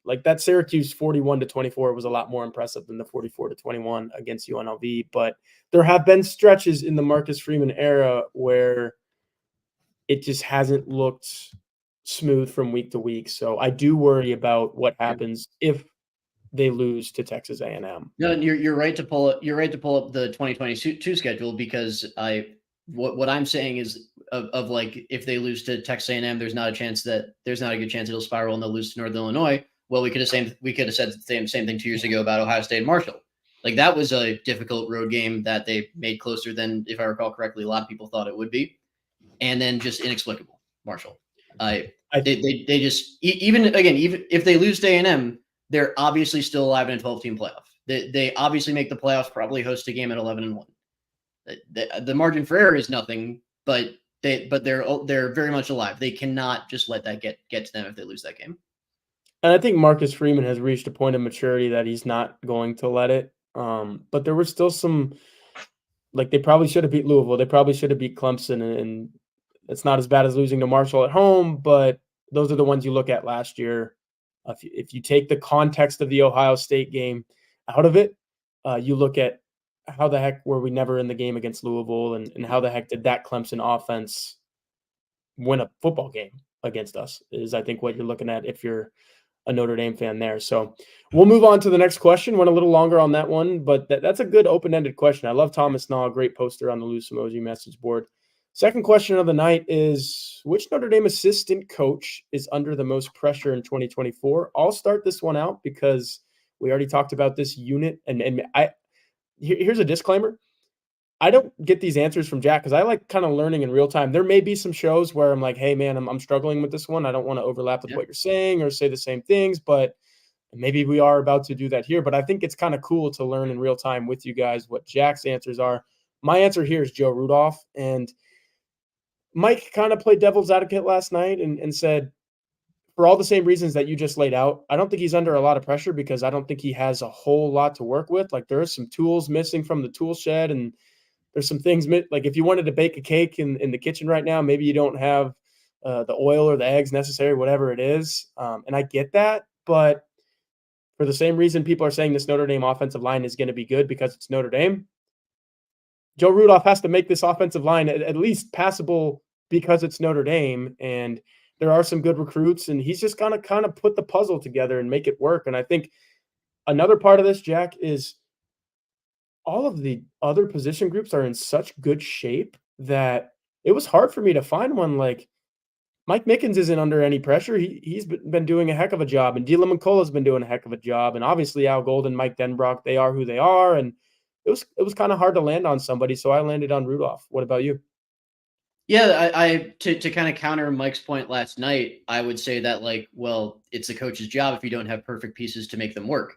like that. Syracuse 41-24 was a lot more impressive than the 44-21 against UNLV. But there have been stretches in the Marcus Freeman era where it just hasn't looked smooth from week to week. So I do worry about what happens if they lose to Texas A&M. No, you're right to pull up. You're right to pull up the 2022 schedule, because what I'm saying is of like, if they lose to Texas A&M, there's not a good chance it'll spiral and they'll lose to Northern Illinois. Well, we could have said the same thing 2 years ago about Ohio State and Marshall. Like, that was a difficult road game that they made closer than, if I recall correctly, a lot of people thought it would be, and then just inexplicable Marshall. They just, even if they lose to A&M, they're obviously still alive in a 12-team playoff. They obviously make the playoffs, probably host a game at 11-1. The margin for error is nothing, but they're very much alive. They cannot just let that get to them if they lose that game. And I think Marcus Freeman has reached a point of maturity that he's not going to let it. But there was still some, like, they probably should have beat Louisville. They probably should have beat Clemson, and it's not as bad as losing to Marshall at home, but those are the ones you look at last year. If you take the context of the Ohio State game out of it, you look at how the heck were we never in the game against Louisville, and how the heck did that Clemson offense win a football game against us, is I think what you're looking at if you're a Notre Dame fan there. So we'll move on to the next question. Went a little longer on that one, but that's a good open-ended question. I love Thomas Naw, great poster on the Loose Emoji message board. Second question of the night is, which Notre Dame assistant coach is under the most pressure in 2024? I'll start this one out because we already talked about this unit. And here's a disclaimer. I don't get these answers from Jack because I like kind of learning in real time. There may be some shows where I'm like, hey, man, I'm struggling with this one. I don't want to overlap with what you're saying or say the same things, but maybe we are about to do that here. But I think it's kind of cool to learn in real time with you guys what Jack's answers are. My answer here is Joe Rudolph. And Mike kind of played devil's advocate last night and said, for all the same reasons that you just laid out, I don't think he's under a lot of pressure because I don't think he has a whole lot to work with. Like, there are some tools missing from the tool shed, and there's some things like if you wanted to bake a cake in the kitchen right now, maybe you don't have the oil or the eggs necessary, whatever it is. And I get that, but for the same reason people are saying this Notre Dame offensive line is going to be good because it's Notre Dame, Joe Rudolph has to make this offensive line at least passable because it's Notre Dame, and there are some good recruits, and he's just going to kind of put the puzzle together and make it work. And I think another part of this, Jack, is all of the other position groups are in such good shape that it was hard for me to find one. Like, Mike Mickens isn't under any pressure. He's been doing a heck of a job, and Dylan McCullough's been doing a heck of a job. And obviously Al Golden, Mike Denbrock, they are who they are. And it was kind of hard to land on somebody. So I landed on Rudolph. What about you? Yeah, I to kind of counter Mike's point last night, I would say that, like, well, it's the coach's job if you don't have perfect pieces to make them work.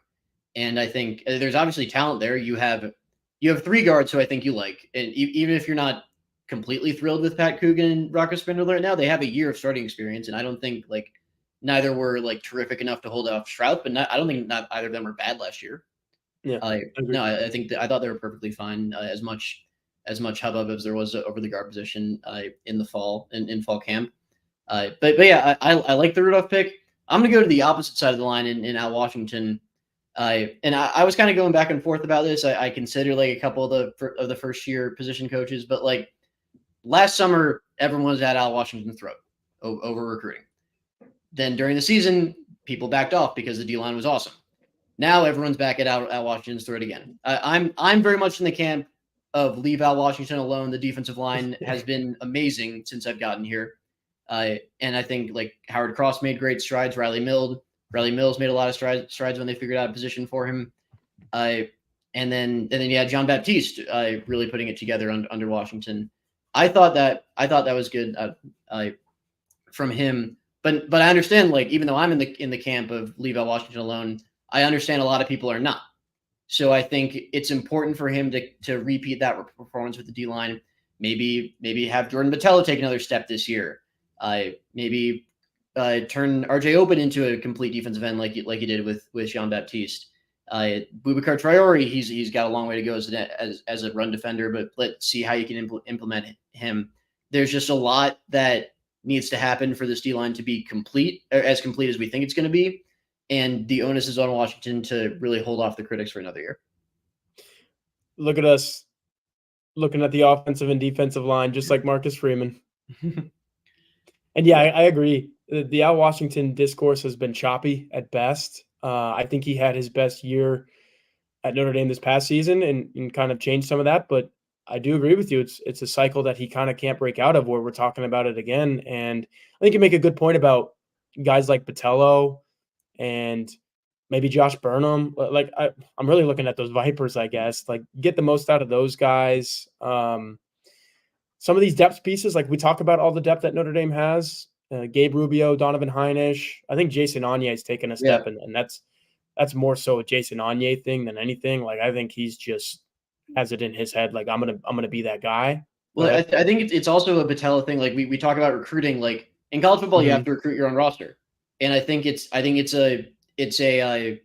And I think there's obviously talent there. You have three guards who I think you like. And even if you're not completely thrilled with Pat Coogan and Rocco Spindler right now, they have a year of starting experience. And I don't think, like, neither were like terrific enough to hold off Stroud, but I don't think not either of them were bad last year. Yeah, I think I thought they were perfectly fine. As much hubbub as there was over the guard position in the fall in fall camp. But yeah, I like the Rudolph pick. I'm going to go to the opposite side of the line in Al Washington. I was kind of going back and forth about this. I consider like a couple of the first year position coaches, but like last summer, everyone was at Al Washington's throat over recruiting. Then during the season, people backed off because the D-line was awesome. Now everyone's back at Al Washington's throat again. I'm very much in the camp of leave Al Washington alone. The defensive line has been amazing since I've gotten here. And I think like Howard Cross made great strides. Riley Mills made a lot of strides when they figured out a position for him. And then John Baptiste really putting it together under Washington. I thought that was good from him. but I understand, like, even though I'm in the camp of leave Al Washington alone, I understand a lot of people are not. So I think it's important for him to repeat that performance with the D line. Maybe have Jordan Botelho take another step this year. Maybe turn RJ Open into a complete defensive end like he did with Jean Baptiste. Boubacar Traore, he's got a long way to go as a run defender, but let's see how you can implement him. There's just a lot that needs to happen for this D line to be complete, or as complete as we think it's going to be. And the onus is on Washington to really hold off the critics for another year. Look at us looking at the offensive and defensive line, just like Marcus Freeman. And yeah, I agree. The Al Washington discourse has been choppy at best. I think he had his best year at Notre Dame this past season and kind of changed some of that. But I do agree with you. It's a cycle that he kind of can't break out of where we're talking about it again. And I think you make a good point about guys like Botelho and maybe Josh Burnham. Like I'm really looking at those Vipers, I guess. Like get the most out of those guys. Some of these depth pieces, like we talk about all the depth that Notre Dame has. Gabe Rubio, Donovan Heinisch. I think Jason Onye has taken a step, and that's more so a Jason Onye thing than anything. Like I think he's just has it in his head, like I'm gonna be that guy. Well, I think it's also a Botelho thing. Like we talk about recruiting. Like in college football, you have to recruit your own roster, and I think it's a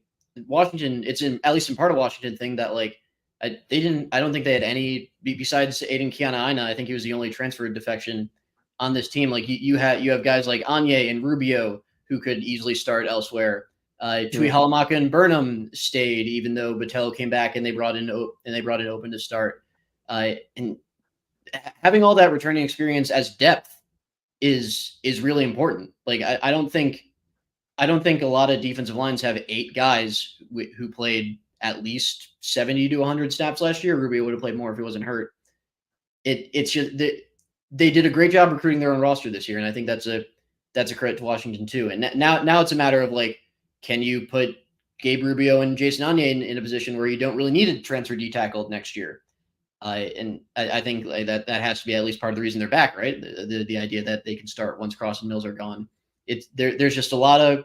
Washington. It's at least in part of Washington thing that like I don't think they had any besides Aiden Kiana-Ina. I think he was the only transfer defection on this team. Like you have guys like Onye and Rubio who could easily start elsewhere. Tui Halamaka and Burnham stayed, even though Botelho came back and they brought in Open to start. And having all that returning experience as depth is really important. Like I don't think a lot of defensive lines have 8 guys who played at least 70 to 100 snaps last year. Rubio would have played more if he wasn't hurt. It's just they did a great job recruiting their own roster this year, and I think that's a credit to Washington too. And now it's a matter of like, can you put Gabe Rubio and Jason Onye in a position where you don't really need a transfer D tackle next year? And I think like that has to be at least part of the reason they're back, right? The idea that they can start once Cross and Mills are gone. There's just a lot of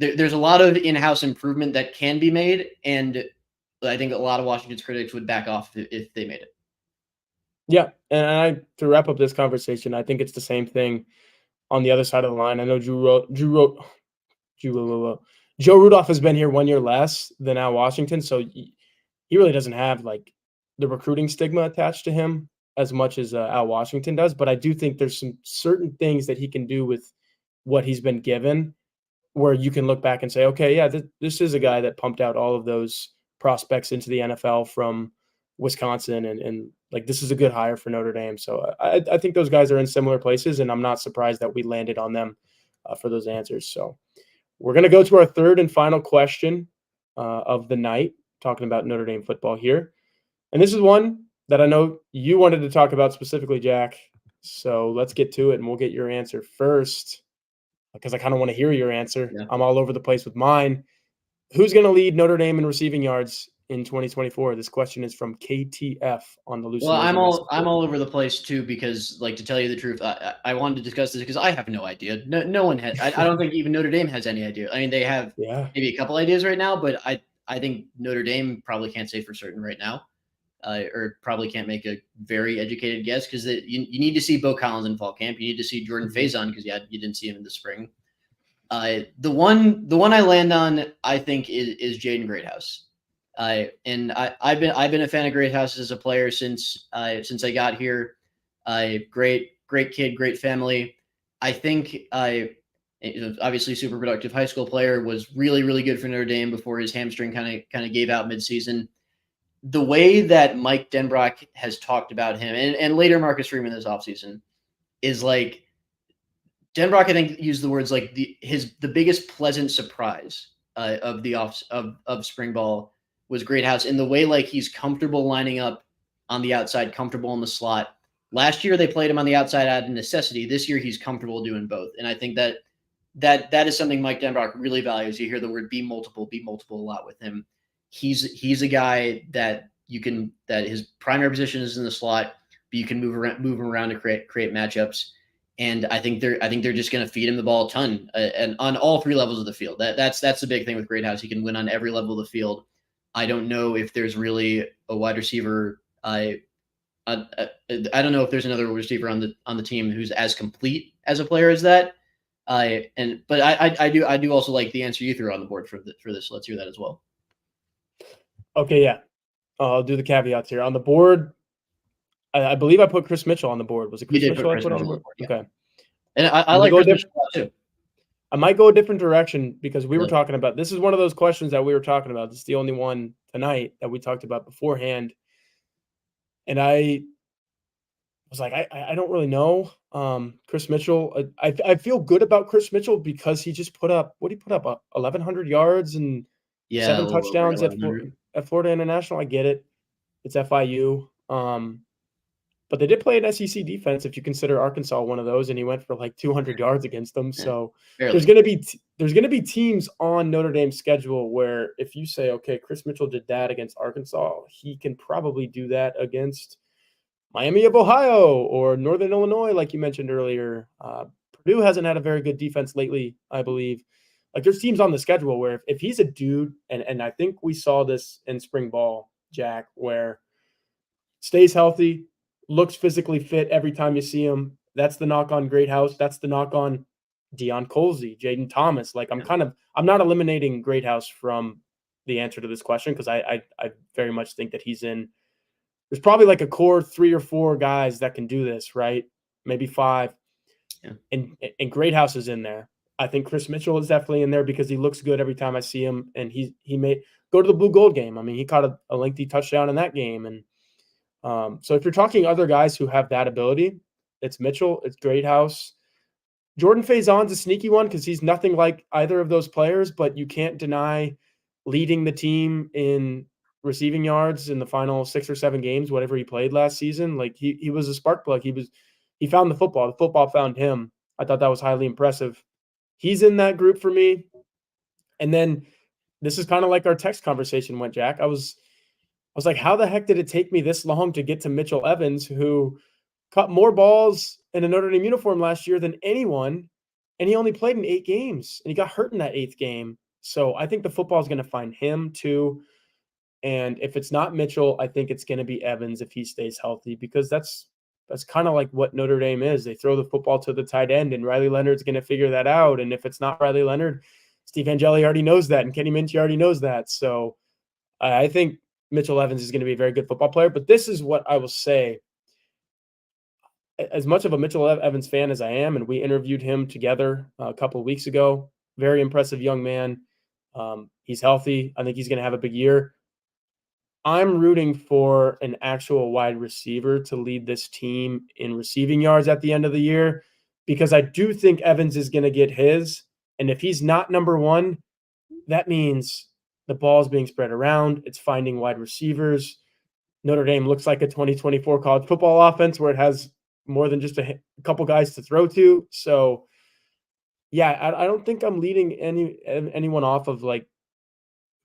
there's a lot of in-house improvement that can be made, and I think a lot of Washington's critics would back off if they made it. Yeah, and to wrap up this conversation, I think it's the same thing on the other side of the line. I know Joe Rudolph has been here 1 year less than Al Washington, so he really doesn't have like the recruiting stigma attached to him as much as Al Washington does. But I do think there's some certain things that he can do with what he's been given where you can look back and say, okay, yeah, this is a guy that pumped out all of those prospects into the NFL from Wisconsin, and like this is a good hire for Notre Dame. So I think those guys are in similar places, and I'm not surprised that we landed on them for those answers. So we're going to go to our third and final question of the night, talking about Notre Dame football here. And this is one that I know you wanted to talk about specifically, Jack. So let's get to it, and we'll get your answer first because I kind of want to hear your answer. Yeah. I'm all over the place with mine. Who's going to lead Notre Dame in receiving yards in 2024? This question is from KTF on the Lucy. Well, I'm all over the place too, because like, to tell you the truth, I wanted to discuss this because I have no idea. No one has. I don't think even Notre Dame has any idea. I mean, they have maybe a couple ideas right now, but I think Notre Dame probably can't say for certain right now, or probably can't make a very educated guess because you need to see Bo Collins in fall camp. You need to see Jordan Faison because you didn't see him in the spring. The one I land on, I think, is Jaden Greathouse. And I've been a fan of Greathouse as a player since I got here. Great kid, great family. I think obviously super productive high school player, was really, really good for Notre Dame before his hamstring kind of gave out midseason. The way that Mike Denbrock has talked about him, and later Marcus Freeman this offseason, is like Denbrock, I think, used the words like the biggest pleasant surprise of spring ball was Greathouse in the way like he's comfortable lining up on the outside, comfortable in the slot. Last year they played him on the outside out of necessity. This year he's comfortable doing both, and I think that is something Mike Denbrock really values. You hear the word be multiple a lot with him. He's a guy that his primary position is in the slot, but you can move him around to create matchups. And I think they're just going to feed him the ball a ton, and on all 3 levels of the field. That's the big thing with Greathouse. He can win on every level of the field. I don't know if there's really a wide receiver. I don't know if there's another receiver on the team who's as complete as a player as that. But I do also like the answer you threw on the board for this. Let's hear that as well. Okay, yeah. I'll do the caveats here. On the board, I believe I put Chris Mitchell on the board. Was it Chris Mitchell I put on the board? Yeah. Okay. And I like Chris Mitchell too. I might go a different direction because we were talking about, this is one of those questions that we were talking about. This is the only one tonight that we talked about beforehand. And I was like, I don't really know. Chris Mitchell, I feel good about Chris Mitchell because he just put up, 1,100 yards and 7 touchdowns at Florida International. I get it. It's FIU. But they did play an SEC defense if you consider Arkansas one of those, and he went for like 200 yards against them. Yeah, so barely. there's going to be teams on Notre Dame's schedule where if you say, okay, Chris Mitchell did that against Arkansas, he can probably do that against Miami of Ohio or Northern Illinois, like you mentioned earlier. Purdue hasn't had a very good defense lately, I believe. Like there's teams on the schedule where if he's a dude, and I think we saw this in spring ball, Jack, where stays healthy, looks physically fit every time you see him. That's the knock on Greathouse. That's the knock on Deion Colsey, Jaden Thomas. Like I'm not eliminating Greathouse from the answer to this question because I very much think that he's in. There's probably like a core 3 or 4 guys that can do this, right? Maybe 5. Yeah. And Greathouse is in there. I think Chris Mitchell is definitely in there because he looks good every time I see him. And he may go to the blue gold game. I mean, he caught a lengthy touchdown in that game. And so if you're talking other guys who have that ability, it's Mitchell, it's Greathouse. Jordan Faison's a sneaky one because he's nothing like either of those players, but you can't deny leading the team in receiving yards in the final 6 or 7 games, whatever he played last season. Like he was a spark plug. He found the football found him. I thought that was highly impressive. He's in that group for me. And then this is kind of like our text conversation went, Jack. I was like, how the heck did it take me this long to get to Mitchell Evans, who caught more balls in a Notre Dame uniform last year than anyone, and he only played in 8 games, and he got hurt in that 8th game. So I think the football is going to find him too. And if it's not Mitchell, I think it's going to be Evans if he stays healthy, because that's kind of like what Notre Dame is. They throw the football to the tight end, and Riley Leonard's going to figure that out. And if it's not Riley Leonard, Steve Angeli already knows that, and Kenny Minchey already knows that. So I think Mitchell Evans is going to be a very good football player. But this is what I will say. As much of a Mitchell Evans fan as I am, and we interviewed him together a couple of weeks ago, very impressive young man. He's healthy. I think he's going to have a big year. I'm rooting for an actual wide receiver to lead this team in receiving yards at the end of the year, because I do think Evans is going to get his. And if he's not number 1, that means the ball is being spread around. It's finding wide receivers. Notre Dame looks like a 2024 college football offense where it has more than just a couple guys to throw to. So, yeah, I don't think I'm leading anyone off of like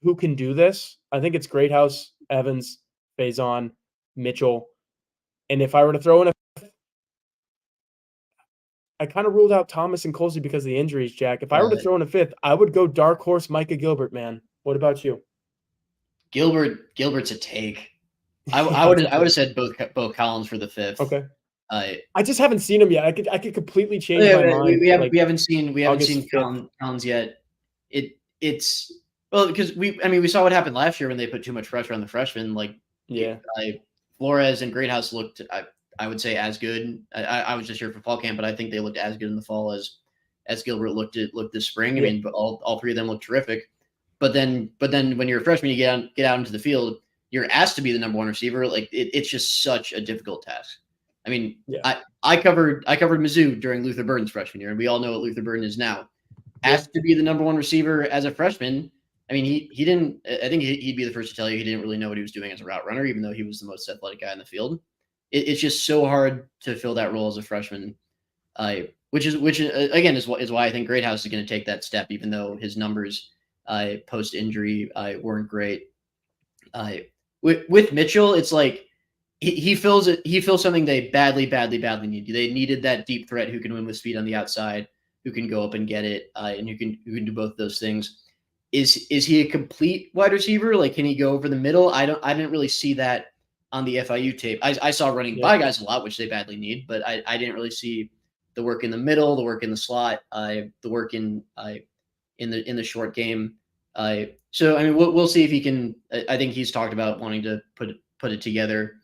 who can do this. I think it's Greathouse, Evans, Faison, Mitchell. And if I were to throw in I kind of ruled out Thomas and Colsey because of the injuries, Jack. If I were to throw in a 5th, I would go dark horse Micah Gilbert, man. What about you? Gilbert's a take. I would have said both Collins for the 5th. Okay. I just haven't seen him yet. I could completely change my mind. We haven't seen Collins yet. It's because we saw what happened last year when they put too much pressure on the freshmen. Like Flores and Greathouse looked, I would say, as good. I was just here for fall camp, but I think they looked as good in the fall as Gilbert looked this spring. I mean, but all 3 of them looked terrific. But then when you're a freshman, you get out into the field, you're asked to be the number 1 receiver. Like it's just such a difficult task. I mean, I covered Mizzou during Luther Burden's freshman year, and we all know what Luther Burden is now. Asked to be the number 1 receiver as a freshman. I mean, he didn't. I think he'd be the first to tell you he didn't really know what he was doing as a route runner, even though he was the most athletic guy in the field. It's just so hard to fill that role as a freshman, which again is why I think Greathouse is going to take that step, even though his numbers post injury weren't great. With Mitchell, it's like he fills it. He fills something they badly need. They needed that deep threat who can win with speed on the outside, who can go up and get it, and who can do both those things. Is he a complete wide receiver? Like, can he go over the middle? I didn't really see that on the FIU tape. I saw running by guys a lot, which they badly need, but I didn't really see the work in the middle, the work in the slot, the work in the short game. So I mean, we'll see if he can. I think he's talked about wanting to put it together,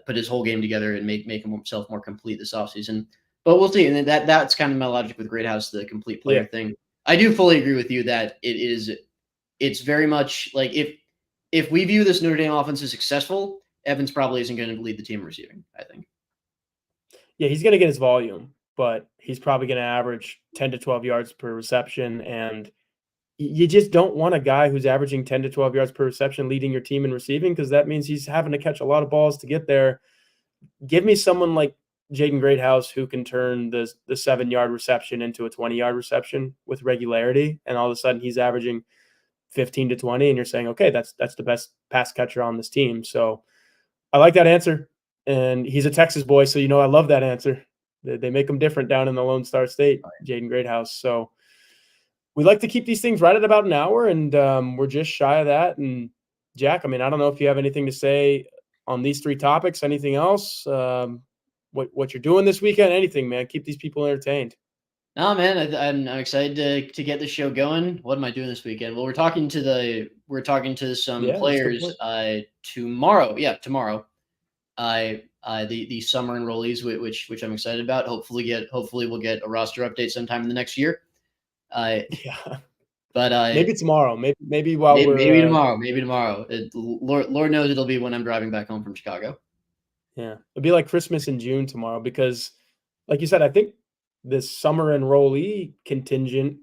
put his whole game together, and make himself more complete this offseason. But we'll see. And that's kind of my logic with Greathouse, the complete player thing. I do fully agree with you that it's very much like if we view this Notre Dame offense as successful, Evans probably isn't going to lead the team receiving, I think. Yeah, he's going to get his volume, but he's probably going to average 10 to 12 yards per reception. And you just don't want a guy who's averaging 10 to 12 yards per reception leading your team in receiving, because that means he's having to catch a lot of balls to get there. Give me someone like Jaden Greathouse who can turn the 7-yard reception into a 20-yard reception with regularity, and all of a sudden he's averaging 15 to 20, and you're saying, okay, that's the best pass catcher on this team. So I like that answer. And he's a Texas boy, so I love that answer. They make him different down in the Lone Star State, Jaden Greathouse. So we like to keep these things right at about an hour, and we're just shy of that. And Jack, I mean, I don't know if you have anything to say on these 3 topics. Anything else? What you're doing this weekend? Anything, man? Keep these people entertained. No, man, I'm excited to get the show going. What am I doing this weekend? Well, we're talking to some players tomorrow. Yeah, tomorrow. The summer enrollees, which I'm excited about. Hopefully we'll get a roster update sometime in the next year. But maybe tomorrow. Maybe tomorrow. Lord knows it'll be when I'm driving back home from Chicago. Yeah, it'll be like Christmas in June tomorrow, because, like you said, I think this summer enrollee contingent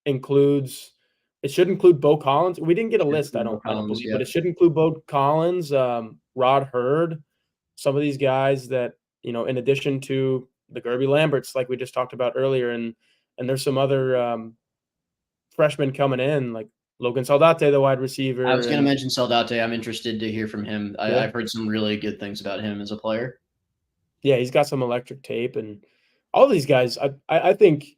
should include Bo Collins. We didn't get a list, I don't believe, but it should include Bo Collins, Rod Hurd, some of these guys that, in addition to the Gerby Lamberts, like we just talked about earlier, and there's some other freshmen coming in, like Logan Saldate, the wide receiver. I was going to mention Saldate. I'm interested to hear from him. I've heard some really good things about him as a player. Yeah, he's got some electric tape, and all these guys, I think,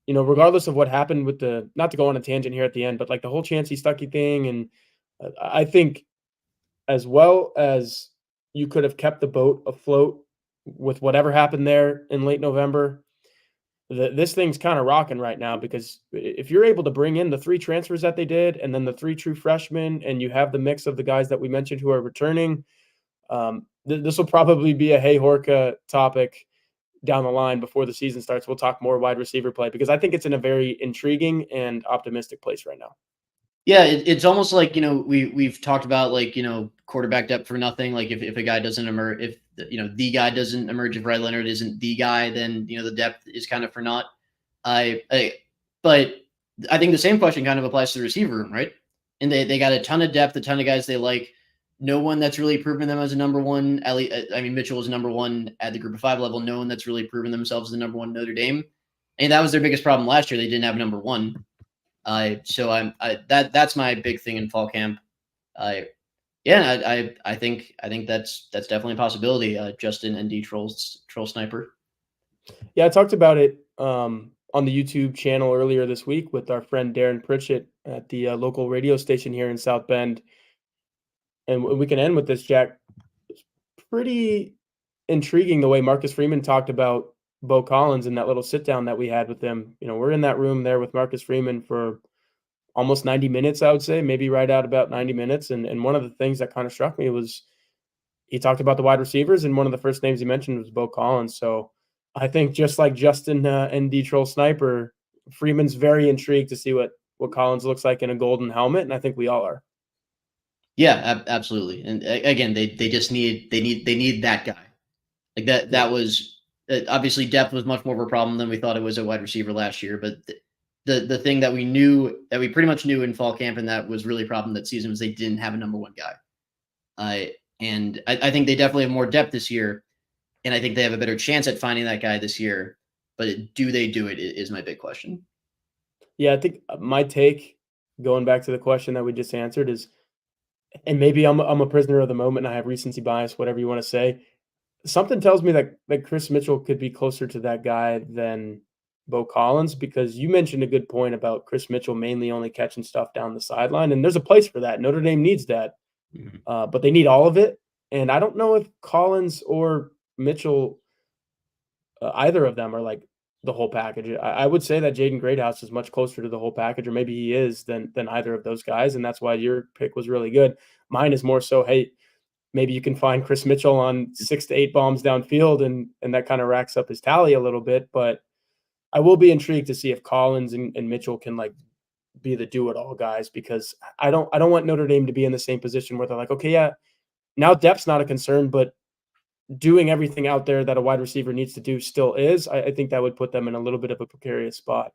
regardless of what happened with not to go on a tangent here at the end, but like the whole Chancey Stuckey thing, and I think as well as you could have kept the boat afloat with whatever happened there in late November, this thing's kind of rocking right now, because if you're able to bring in the 3 transfers that they did, and then the 3 true freshmen, and you have the mix of the guys that we mentioned who are returning, this will probably be a Hey Horka topic down the line before the season starts. We'll talk more wide receiver play, because I think it's in a very intriguing and optimistic place right now. Yeah, it's almost like, we've talked about, like, quarterback depth for nothing. Like if a guy doesn't emerge, if the guy doesn't emerge, if Red Leonard isn't the guy, then the depth is kind of for naught. But I think the same question kind of applies to the receiver room, right? And they got a ton of depth, a ton of guys they like. No one that's really proven them as a number one. I mean, Mitchell was number one at the Group of 5 level. No one that's really proven themselves as the number one Notre Dame. And that was their biggest problem last year. They didn't have number one. So that's my big thing in fall camp. I think that's definitely a possibility. Justin ND troll sniper. Yeah, I talked about it on the YouTube channel earlier this week with our friend Darren Pritchett at the local radio station here in South Bend. And we can end with this, Jack. It's pretty intriguing the way Marcus Freeman talked about Bo Collins in that little sit down that we had with him. We're in that room there with Marcus Freeman for almost 90 minutes, I would say, maybe right out about 90 minutes. And one of the things that kind of struck me was he talked about the wide receivers, and one of the first names he mentioned was Bo Collins. So I think just like Justin ND Troll Sniper, Freeman's very intrigued to see what Collins looks like in a golden helmet, and I think we all are. Yeah, absolutely. And again, they need that guy. Like that was obviously depth was much more of a problem than we thought it was at wide receiver last year. But the thing that we pretty much knew in fall camp, and that was really a problem that season, was they didn't have a number one guy. And I think they definitely have more depth this year, and I think they have a better chance at finding that guy this year. But do they do it is my big question. Yeah, I think my take, going back to the question that we just answered, is and maybe I'm a prisoner of the moment and I have recency bias, whatever you want to say. Something tells me that Chris Mitchell could be closer to that guy than Bo Collins, because you mentioned a good point about Chris Mitchell mainly only catching stuff down the sideline, and there's a place for that. Notre Dame needs that, but they need all of it. And I don't know if Collins or Mitchell, either of them, are like the whole package. I would say that Jaden Greathouse is much closer to the whole package, or maybe he is than either of those guys, and that's why your pick was really good. Mine is more so, hey, maybe you can find Chris Mitchell on 6 to 8 bombs downfield, and that kind of racks up his tally a little bit. But I will be intrigued to see if Collins and Mitchell can like be the do-it-all guys, because I don't want Notre Dame to be in the same position where they're like, okay, yeah, now depth's not a concern, but doing everything out there that a wide receiver needs to do still is. I think that would put them in a little bit of a precarious spot.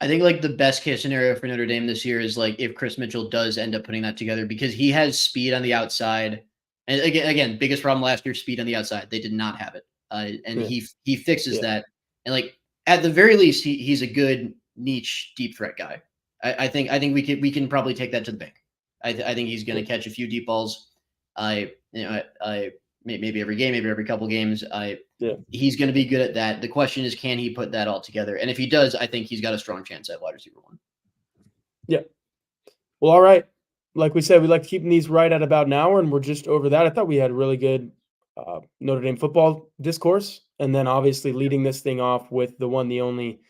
I think like the best case scenario for Notre Dame this year is like if Chris Mitchell does end up putting that together, because he has speed on the outside. And again, biggest problem last year, speed on the outside. They did not have it. And he fixes that. And like at the very least, he's a good niche deep threat guy. I think we can probably take that to the bank. I think he's going to catch a few deep balls. Maybe every game, maybe every couple games. He's going to be good at that. The question is, can he put that all together? And if he does, I think he's got a strong chance at wide receiver 1. Yeah. Well, all right. Like we said, we like keeping these right at about an hour, and we're just over that. I thought we had really good Notre Dame football discourse, and then obviously leading this thing off with the one, the only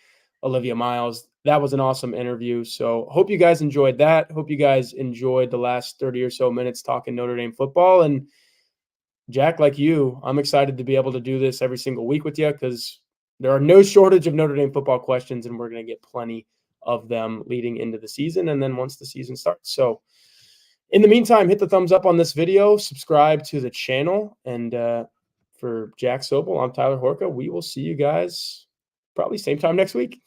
Olivia Miles. That was an awesome interview. So hope you guys enjoyed that. Hope you guys enjoyed the last 30 or so minutes talking Notre Dame football. And Jack, like you, I'm excited to be able to do this every single week with you, because there are no shortage of Notre Dame football questions, and we're going to get plenty of them leading into the season and then once the season starts. So in the meantime, hit the thumbs up on this video, subscribe to the channel, and for Jack Sobel, I'm Tyler Horka. We will see you guys probably same time next week.